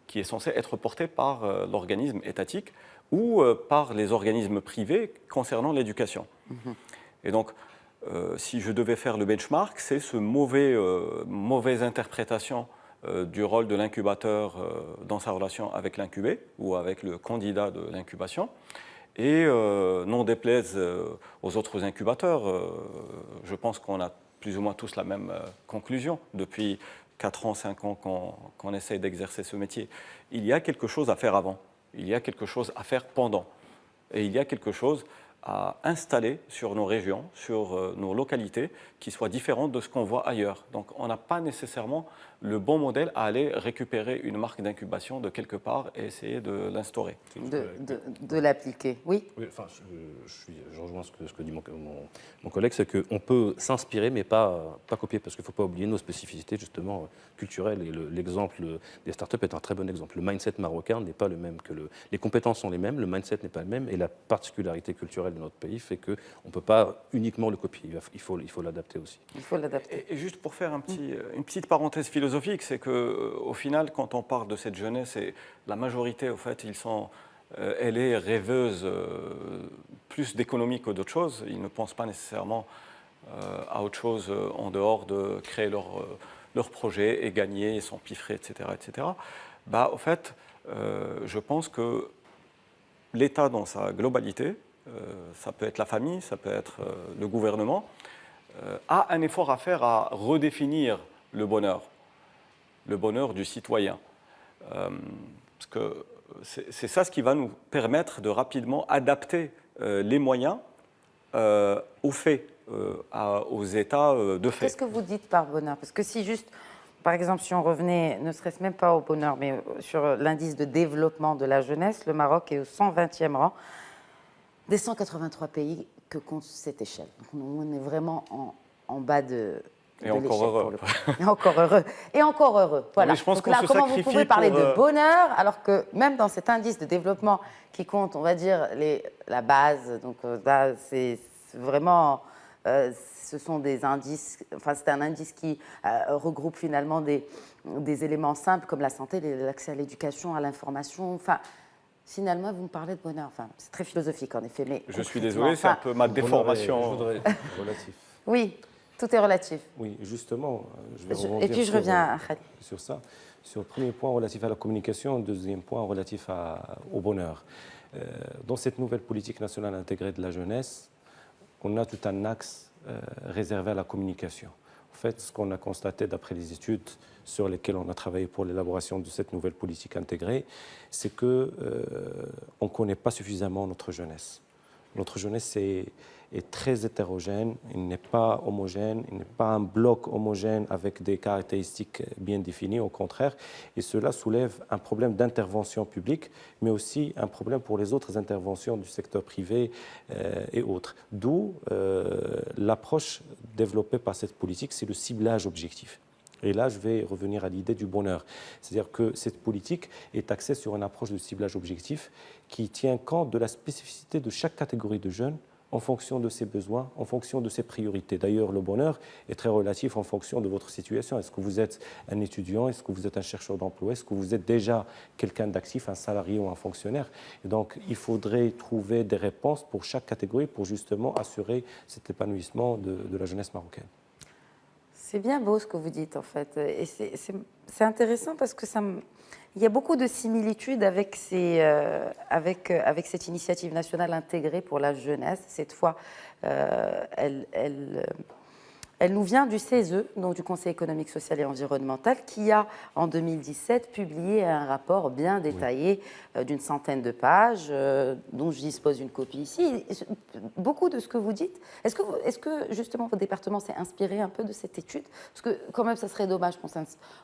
Speaker 4: qui est censé être porté par l'organisme étatique ou par les organismes privés concernant l'éducation. Et donc, si je devais faire le benchmark, c'est ce mauvaise interprétation du rôle de l'incubateur dans sa relation avec l'incubé ou avec le candidat de l'incubation. Et non déplaise aux autres incubateurs, je pense qu'on a plus ou moins tous la même conclusion depuis 4 ans, 5 ans qu'on essaye d'exercer ce métier. Il y a quelque chose à faire avant, il y a quelque chose à faire pendant, et il y a quelque chose à installer sur nos régions, sur nos localités, qui soit différente de ce qu'on voit ailleurs. Donc on n'a pas nécessairement le bon modèle à aller récupérer une marque d'incubation de quelque part et essayer de l'instaurer.
Speaker 1: De l'appliquer, oui.
Speaker 3: Oui, enfin, je rejoins ce que dit mon collègue, c'est qu'on peut s'inspirer, mais pas copier, parce qu'il ne faut pas oublier nos spécificités justement culturelles. Et l'exemple des startups est un très bon exemple. Le mindset marocain n'est pas le même que les compétences sont les mêmes, le mindset n'est pas le même, et la particularité culturelle de notre pays fait qu'on ne peut pas uniquement le copier. Il faut l'adapter aussi.
Speaker 1: Il faut l'adapter.
Speaker 4: Et juste pour faire une petite parenthèse philosophique, c'est qu'au final, quand on parle de cette jeunesse, et la majorité, au fait, elle est rêveuse plus d'économie que d'autre chose. Ils ne pensent pas nécessairement à autre chose en dehors de créer leur projet et gagner et s'empiffrer, etc., etc. Bah, au fait, je pense que l'État dans sa globalité, ça peut être la famille, ça peut être le gouvernement, a un effort à faire à redéfinir le bonheur du citoyen. Parce que c'est ça ce qui va nous permettre de rapidement adapter les moyens aux faits, aux états de fait.
Speaker 1: Qu'est-ce que vous dites par bonheur? Parce que si juste, par exemple, si on revenait, ne serait-ce même pas au bonheur, mais sur l'indice de développement de la jeunesse, le Maroc est au 120e rang des 183 pays que compte cette échelle. Donc on est vraiment en bas de
Speaker 4: Et encore heureux.
Speaker 1: Et encore heureux. Et encore heureux. Voilà.
Speaker 4: Oui, je pense
Speaker 1: donc là, comment vous pouvez parler de bonheur alors que même dans cet indice de développement qui compte, on va dire, la base, donc là, c'est vraiment, ce sont des indices, enfin c'est un indice qui regroupe finalement des éléments simples comme la santé, l'accès à l'éducation, à l'information, enfin. Finalement, vous me parlez de bonheur. Enfin, c'est très philosophique, en effet. Mais
Speaker 4: je suis désolé, c'est un peu ma déformation.
Speaker 2: Relatif.
Speaker 1: Oui, tout est relatif.
Speaker 2: Oui, justement, je vais rebondir
Speaker 1: et puis je reviens à Khalid.
Speaker 2: sur ça. Sur le premier point relatif à la communication, deuxième point relatif au bonheur. Dans cette nouvelle politique nationale intégrée de la jeunesse, on a tout un axe réservé à la communication. En fait, ce qu'on a constaté d'après les études sur lesquelles on a travaillé pour l'élaboration de cette nouvelle politique intégrée, c'est qu'on ne connaît pas suffisamment notre jeunesse. Notre jeunesse est très hétérogène, il n'est pas homogène, il n'est pas un bloc homogène avec des caractéristiques bien définies, au contraire. Et cela soulève un problème d'intervention publique, mais aussi un problème pour les autres interventions du secteur privé et autres. D'où l'approche développée par cette politique, c'est le ciblage objectif. Et là, je vais revenir à l'idée du bonheur. C'est-à-dire que cette politique est axée sur une approche de ciblage objectif qui tient compte de la spécificité de chaque catégorie de jeunes en fonction de ses besoins, en fonction de ses priorités. D'ailleurs, le bonheur est très relatif en fonction de votre situation. Est-ce que vous êtes un étudiant? Est-ce que vous êtes un chercheur d'emploi? Est-ce que vous êtes déjà quelqu'un d'actif, un salarié ou un fonctionnaire? Et donc, il faudrait trouver des réponses pour chaque catégorie pour justement assurer cet épanouissement de la jeunesse marocaine. C'est
Speaker 1: bien beau ce que vous dites, en fait. Et c'est intéressant parce que Il y a beaucoup de similitudes avec, avec cette initiative nationale intégrée pour la jeunesse. Cette fois, elle nous vient du CESE, donc du Conseil économique, social et environnemental, qui a, en 2017, publié un rapport bien détaillé d'une centaine de pages, dont je dispose d'une copie ici. Beaucoup de ce que vous dites, est-ce que justement, votre département s'est inspiré un peu de cette étude? Parce que quand même, ça serait dommage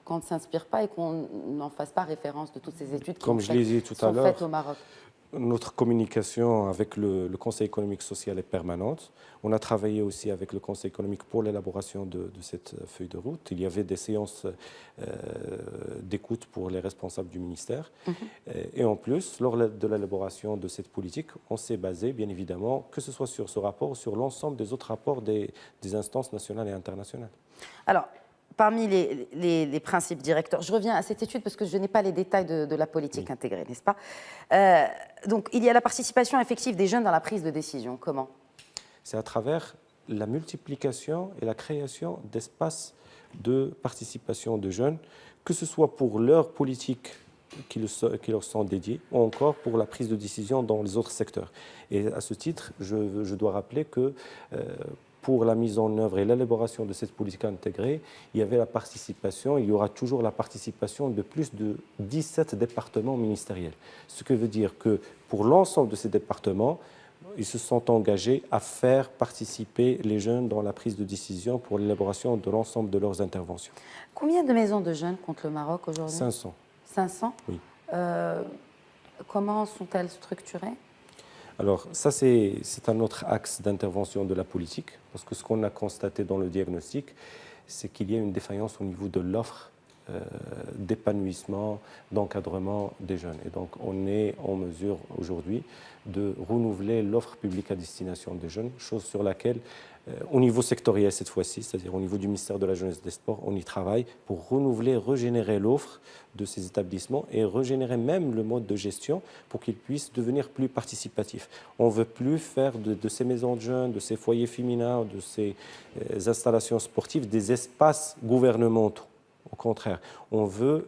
Speaker 1: qu'on ne s'inspire pas et qu'on n'en fasse pas référence de toutes ces études qui sont faites au Maroc.
Speaker 2: Notre communication avec le Conseil économique social est permanente. On a travaillé aussi avec le Conseil économique pour l'élaboration de cette feuille de route. Il y avait des séances d'écoute pour les responsables du ministère. Et en plus, lors de l'élaboration de cette politique, on s'est basé, bien évidemment, que ce soit sur ce rapport ou sur l'ensemble des autres rapports des instances nationales et internationales.
Speaker 1: Alors, parmi les principes directeurs, je reviens à cette étude parce que je n'ai pas les détails de la politique intégrée, n'est-ce pas? Donc, il y a la participation effective des jeunes dans la prise de décision. Comment?
Speaker 2: C'est à travers la multiplication et la création d'espaces de participation de jeunes, que ce soit pour leur politique qui leur sont dédiés, ou encore pour la prise de décision dans les autres secteurs. Et à ce titre, je dois rappeler que pour la mise en œuvre et l'élaboration de cette politique intégrée, il y avait la participation, il y aura toujours la participation de plus de 17 départements ministériels. Ce qui veut dire que pour l'ensemble de ces départements, ils se sont engagés à faire participer les jeunes dans la prise de décision pour l'élaboration de l'ensemble de leurs interventions.
Speaker 1: Combien de maisons de jeunes compte le Maroc aujourd'hui?
Speaker 2: 500.
Speaker 1: 500?
Speaker 2: Oui.
Speaker 1: Comment sont-elles structurées?
Speaker 2: Alors ça, c'est un autre axe d'intervention de la politique, parce que ce qu'on a constaté dans le diagnostic, c'est qu'il y a une défaillance au niveau de l'offre d'épanouissement, d'encadrement des jeunes. Et donc, on est en mesure aujourd'hui de renouveler l'offre publique à destination des jeunes, chose sur laquelle, au niveau sectoriel cette fois-ci, c'est-à-dire au niveau du ministère de la Jeunesse et des Sports, on y travaille pour renouveler, régénérer l'offre de ces établissements et régénérer même le mode de gestion pour qu'ils puissent devenir plus participatifs. On ne veut plus faire de ces maisons de jeunes, de ces foyers féminins, de ces installations sportives des espaces gouvernementaux. Au contraire, on veut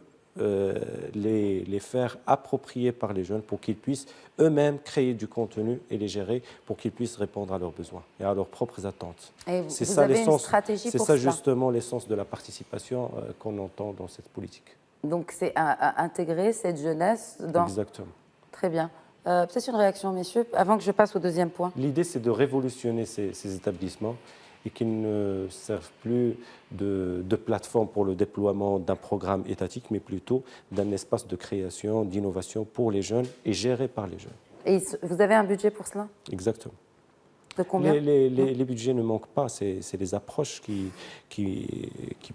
Speaker 2: les faire approprier par les jeunes pour qu'ils puissent eux-mêmes créer du contenu et les gérer pour qu'ils puissent répondre à leurs besoins et à leurs propres attentes.
Speaker 1: Et vous avez une stratégie pour
Speaker 2: ça
Speaker 1: cela?
Speaker 2: justement l'essence de la participation qu'on entend dans cette politique.
Speaker 1: Donc c'est à intégrer cette jeunesse dans...
Speaker 2: Exactement.
Speaker 1: Très bien. Peut-être une réaction, messieurs, avant que je passe au deuxième point.
Speaker 2: L'idée, c'est de révolutionner ces établissements et qu'ils ne servent plus de plateforme pour le déploiement d'un programme étatique, mais plutôt d'un espace de création, d'innovation pour les jeunes et géré par les jeunes.
Speaker 1: Et vous avez un budget pour cela?
Speaker 2: Exactement.
Speaker 1: De combien?
Speaker 2: Les budgets ne manquent pas, c'est les approches qui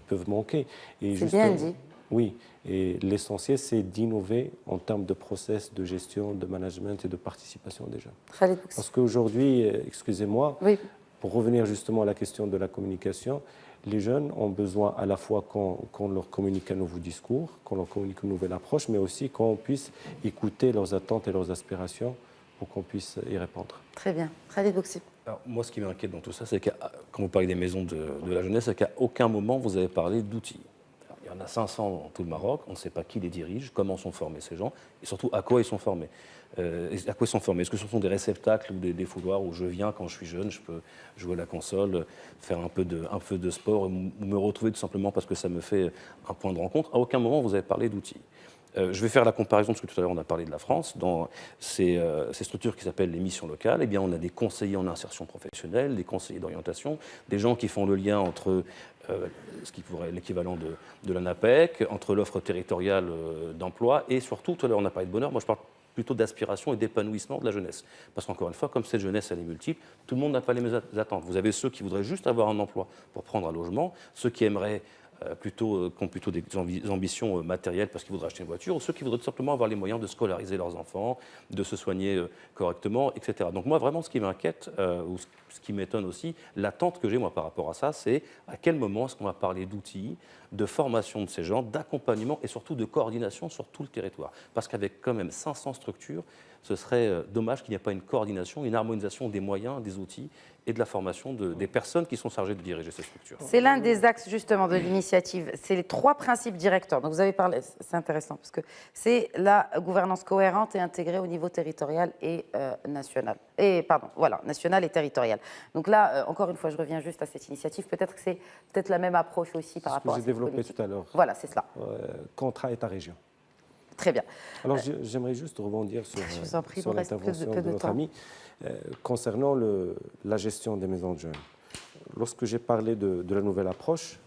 Speaker 2: peuvent manquer.
Speaker 1: C'est bien dit.
Speaker 2: Oui, et l'essentiel, c'est d'innover en termes de process, de gestion, de management et de participation des jeunes.
Speaker 1: Khaled Bouxi.
Speaker 2: Parce qu'aujourd'hui, excusez-moi,
Speaker 1: oui.
Speaker 2: Pour revenir justement à la question de la communication, les jeunes ont besoin à la fois qu'on leur communique un nouveau discours, qu'on leur communique une nouvelle approche, mais aussi qu'on puisse écouter leurs attentes et leurs aspirations pour qu'on puisse y répondre.
Speaker 1: Très bien. Khaled Bouxi.
Speaker 3: Alors, moi, ce qui m'inquiète dans tout ça, c'est que quand vous parlez des maisons de la jeunesse, c'est qu'à aucun moment vous avez parlé d'outils. Il y en a 500 dans tout le Maroc, on ne sait pas qui les dirige, comment sont formés ces gens, et surtout à quoi ils sont formés. À quoi ils sont formés? Est-ce que ce sont des réceptacles ou des fouloirs où je viens quand je suis jeune, je peux jouer à la console, faire un peu de sport, ou me retrouver tout simplement parce que ça me fait un point de rencontre? À aucun moment vous avez parlé d'outils. Je vais faire la comparaison, parce que tout à l'heure on a parlé de la France. Dans ces structures qui s'appellent les missions locales, eh bien, on a des conseillers en insertion professionnelle, des conseillers d'orientation, des gens qui font le lien entre ce qui pourrait être l'équivalent de l'ANAPEC, entre l'offre territoriale d'emploi et surtout, tout à l'heure on a parlé de bonheur, moi je parle plutôt d'aspiration et d'épanouissement de la jeunesse. Parce qu'encore une fois, comme cette jeunesse elle est multiple, tout le monde n'a pas les mêmes attentes. Vous avez ceux qui voudraient juste avoir un emploi pour prendre un logement, ceux qui aimeraient qui ont plutôt des ambitions matérielles parce qu'ils voudraient acheter une voiture, ou ceux qui voudraient tout simplement avoir les moyens de scolariser leurs enfants, de se soigner correctement, etc. Donc moi, vraiment, ce qui m'inquiète, ou ce qui m'étonne aussi, l'attente que j'ai moi par rapport à ça, c'est à quel moment est-ce qu'on va parler d'outils, de formation de ces gens, d'accompagnement et surtout de coordination sur tout le territoire. Parce qu'avec quand même 500 structures, ce serait dommage qu'il n'y ait pas une coordination, une harmonisation des moyens, des outils et de la formation des personnes qui sont chargées de diriger ces structures.
Speaker 1: C'est l'un des axes justement de l'initiative. C'est les 3 principes directeurs. Donc vous avez parlé, c'est intéressant parce que c'est la gouvernance cohérente et intégrée au niveau territorial et national. National et territorial. Donc là, encore une fois, je reviens juste à cette initiative. Peut-être que c'est la même approche aussi par rapport à
Speaker 2: ce que
Speaker 1: cette
Speaker 2: j'ai développé
Speaker 1: politique.
Speaker 2: tout à l'heure.
Speaker 1: Voilà, c'est cela.
Speaker 2: Contrat État-région.
Speaker 1: Très bien.
Speaker 2: Alors j'aimerais juste rebondir sur,
Speaker 1: Je vous en prie,
Speaker 2: sur
Speaker 1: il nous reste
Speaker 2: l'intervention
Speaker 1: peu
Speaker 2: de
Speaker 1: de
Speaker 2: notre
Speaker 1: temps.
Speaker 2: ami concernant la gestion des maisons de jeunes. Lorsque j'ai parlé de la nouvelle approche,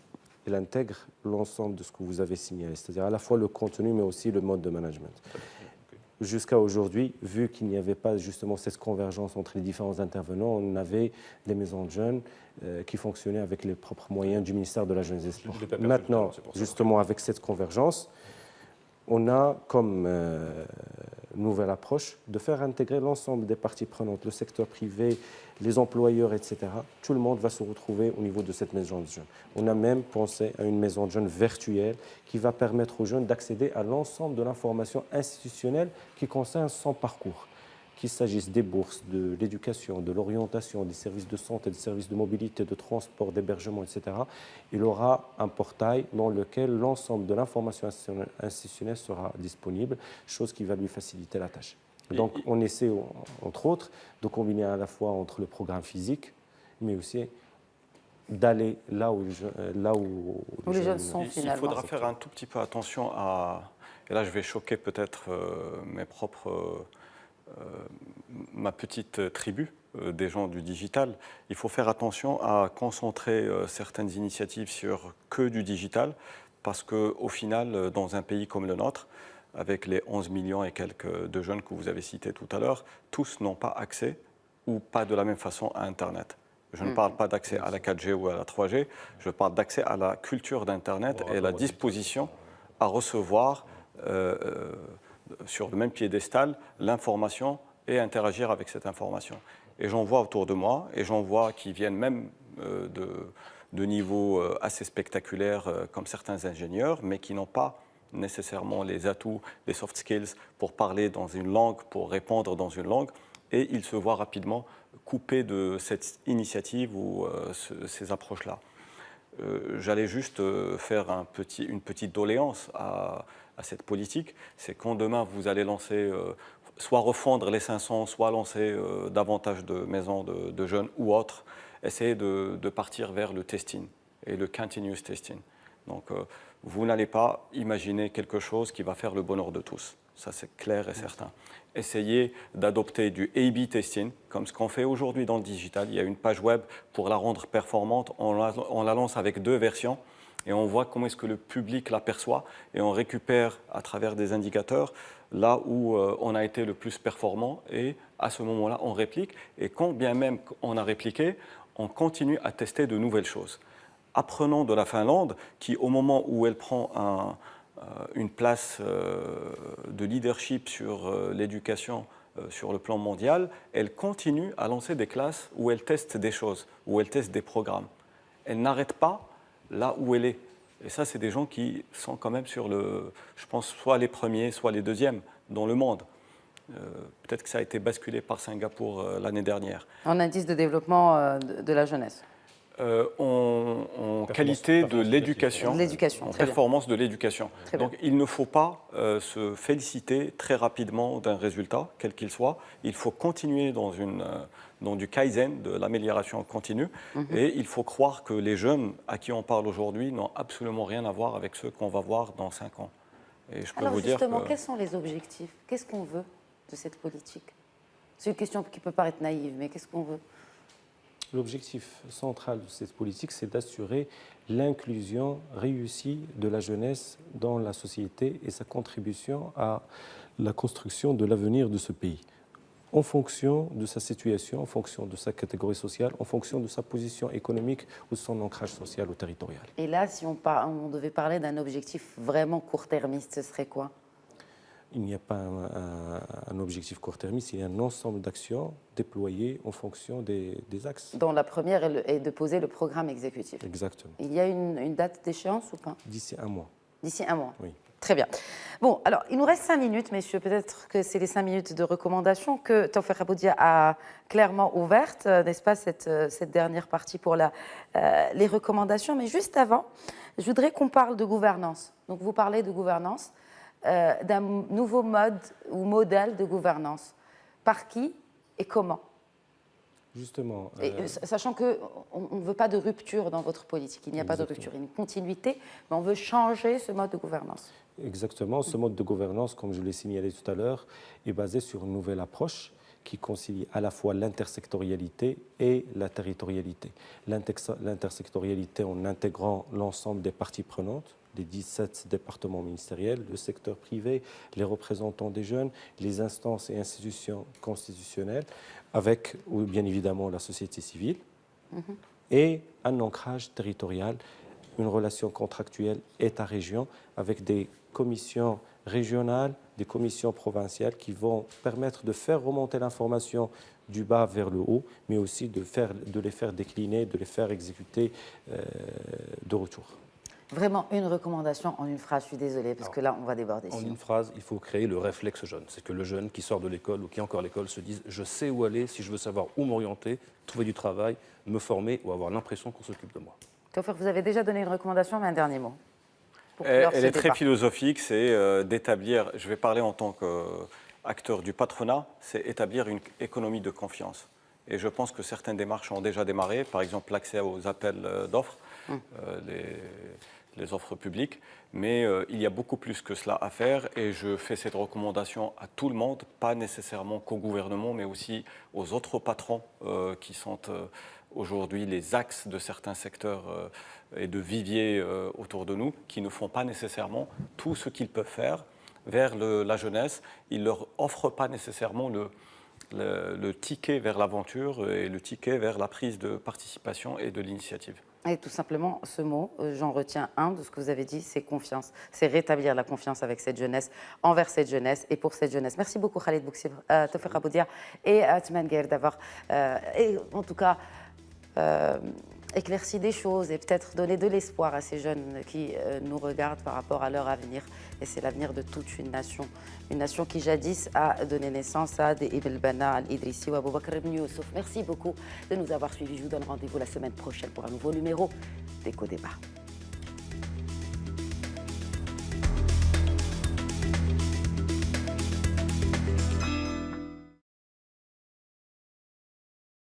Speaker 2: elle intègre l'ensemble de ce que vous avez signalé, c'est-à-dire à la fois le contenu mais aussi le mode de management. Jusqu'à aujourd'hui, vu qu'il n'y avait pas justement cette convergence entre les différents intervenants, on avait des maisons de jeunes qui fonctionnaient avec les propres moyens du ministère de la Jeunesse et des Sports. Maintenant, justement, avec cette convergence, on a comme nouvelle approche de faire intégrer l'ensemble des parties prenantes, le secteur privé, les employeurs, etc. Tout le monde va se retrouver au niveau de cette maison de jeunes. On a même pensé à une maison de jeunes virtuelle qui va permettre aux jeunes d'accéder à l'ensemble de l'information institutionnelle qui concerne son parcours. Qu'il s'agisse des bourses, de l'éducation, de l'orientation, des services de santé, des services de mobilité, de transport, d'hébergement, etc. Il aura un portail dans lequel l'ensemble de l'information institutionnelle sera disponible, chose qui va lui faciliter la tâche. Donc on essaie, entre autres, de combiner à la fois entre le programme physique, mais aussi d'aller là où
Speaker 1: les jeunes sont finalement.
Speaker 4: Il faudra faire un tout petit peu attention à... Et là, je vais choquer peut-être ma petite tribu des gens du digital. Il faut faire attention à concentrer certaines initiatives sur que du digital, parce qu'au final, dans un pays comme le nôtre, avec les 11 millions et quelques de jeunes que vous avez cités tout à l'heure, tous n'ont pas accès ou pas de la même façon à Internet. Je ne parle pas d'accès à la 4G ou à la 3G, je parle d'accès à la culture d'Internet et la disposition à recevoir sur le même piédestal l'information et interagir avec cette information. Et j'en vois autour de moi, et j'en vois qui viennent même de niveaux assez spectaculaires comme certains ingénieurs, mais qui n'ont pas nécessairement les atouts, les soft skills pour parler dans une langue, pour répondre dans une langue, et ils se voient rapidement coupés de cette initiative ou ces approches-là. J'allais juste faire une petite doléance à cette politique, c'est quand demain vous allez lancer, soit refondre les 500, soit lancer davantage de maisons de jeunes ou autres, essayez de partir vers le testing et le continuous testing. Donc vous n'allez pas imaginer quelque chose qui va faire le bonheur de tous. Ça, c'est clair et certain. Essayez d'adopter du A/B testing, comme ce qu'on fait aujourd'hui dans le digital. Il y a une page web pour la rendre performante. On la lance avec 2 versions et on voit comment est-ce que le public l'aperçoit et on récupère à travers des indicateurs là où on a été le plus performant et à ce moment-là, on réplique. Et quand bien même on a répliqué, on continue à tester de nouvelles choses. Apprenons de la Finlande qui, au moment où elle prend une place de leadership sur l'éducation sur le plan mondial, elle continue à lancer des classes où elle teste des choses, où elle teste des programmes. Elle n'arrête pas là où elle est. Et ça, c'est des gens qui sont quand même je pense, soit les premiers, soit les deuxièmes dans le monde. Peut-être que ça a été basculé par Singapour l'année dernière.
Speaker 1: En indice de développement de la jeunesse.
Speaker 4: En qualité de l'éducation, en performance de l'éducation. Donc il ne faut pas se féliciter très rapidement d'un résultat, quel qu'il soit. Il faut continuer dans du kaizen, de l'amélioration continue, et il faut croire que les jeunes à qui on parle aujourd'hui n'ont absolument rien à voir avec ceux qu'on va voir dans 5 ans. Et je peux vous dire
Speaker 1: justement, quels sont les objectifs? Qu'est-ce qu'on veut de cette politique? C'est une question qui peut paraître naïve, mais qu'est-ce qu'on veut?
Speaker 2: L'objectif central de cette politique, c'est d'assurer l'inclusion réussie de la jeunesse dans la société et sa contribution à la construction de l'avenir de ce pays, en fonction de sa situation, en fonction de sa catégorie sociale, en fonction de sa position économique ou de son ancrage social ou territorial.
Speaker 1: Et là, si on devait parler d'un objectif vraiment court-termiste, ce serait quoi?
Speaker 2: Il n'y a pas un objectif court-termiste, il y a un ensemble d'actions déployées en fonction des axes.
Speaker 1: Dont la première est de poser le programme exécutif.
Speaker 2: Exactement.
Speaker 1: Il y a une date d'échéance ou pas?
Speaker 2: D'ici 1 mois.
Speaker 1: D'ici 1 mois.
Speaker 2: Oui.
Speaker 1: Très bien. Bon, alors, il nous reste 5 minutes, messieurs. Peut-être que c'est les 5 minutes de recommandations que Tawfiq Haboudia a clairement ouvertes, n'est-ce pas, cette dernière partie pour les recommandations. Mais juste avant, je voudrais qu'on parle de gouvernance. Donc, vous parlez de gouvernance, d'un nouveau mode ou modèle de gouvernance. Par qui et comment?
Speaker 2: Justement.
Speaker 1: Sachant qu'on ne veut pas de rupture dans votre politique, il n'y a pas de rupture, il y a une continuité, mais on veut changer ce mode de gouvernance.
Speaker 2: Exactement. Ce mode de gouvernance, comme je l'ai signalé tout à l'heure, est basé sur une nouvelle approche qui concilie à la fois l'intersectorialité et la territorialité. L'intersectorialité en intégrant l'ensemble des parties prenantes, les 17 départements ministériels, le secteur privé, les représentants des jeunes, les instances et institutions constitutionnelles, avec bien évidemment la société civile, et un ancrage territorial, une relation contractuelle État-région avec des commissions régionales, des commissions provinciales qui vont permettre de faire remonter l'information du bas vers le haut, mais aussi de les faire décliner, de les faire exécuter de retour.
Speaker 1: Vraiment une recommandation en une phrase, je suis désolée, parce que là, on va déborder.
Speaker 3: En une phrase, il faut créer le réflexe jeune. C'est que le jeune qui sort de l'école ou qui est encore à l'école se dise « je sais où aller si je veux savoir où m'orienter, trouver du travail, me former ou avoir l'impression qu'on s'occupe de moi ».
Speaker 1: Tawfiq, vous avez déjà donné une recommandation, mais un dernier mot.
Speaker 4: Elle est très philosophique, c'est d'établir, je vais parler en tant qu'acteur du patronat, c'est établir une économie de confiance. Et je pense que certaines démarches ont déjà démarré, par exemple l'accès aux appels d'offres, les offres publiques, mais il y a beaucoup plus que cela à faire et je fais cette recommandation à tout le monde, pas nécessairement qu'au gouvernement, mais aussi aux autres patrons qui sont aujourd'hui les axes de certains secteurs et de viviers autour de nous, qui ne font pas nécessairement tout ce qu'ils peuvent faire vers la jeunesse. Ils ne leur offrent pas nécessairement le ticket vers l'aventure et le ticket vers la prise de participation et de l'initiative.
Speaker 1: Et tout simplement, ce mot, j'en retiens un de ce que vous avez dit, c'est confiance. C'est rétablir la confiance avec cette jeunesse, envers cette jeunesse et pour cette jeunesse. Merci beaucoup Khalid Bouksib, Tawfiq Haboudia et Atman Guer d'avoir, en tout cas, éclairci des choses et peut-être donné de l'espoir à ces jeunes qui nous regardent par rapport à leur avenir. Et c'est l'avenir de toute une nation qui jadis a donné naissance à des Ibn Bana, Al-Idrissi ou Abou Bakr ibn Youssouf. Merci beaucoup de nous avoir suivis. Je vous donne rendez-vous la semaine prochaine pour un nouveau numéro d'Éco Débat.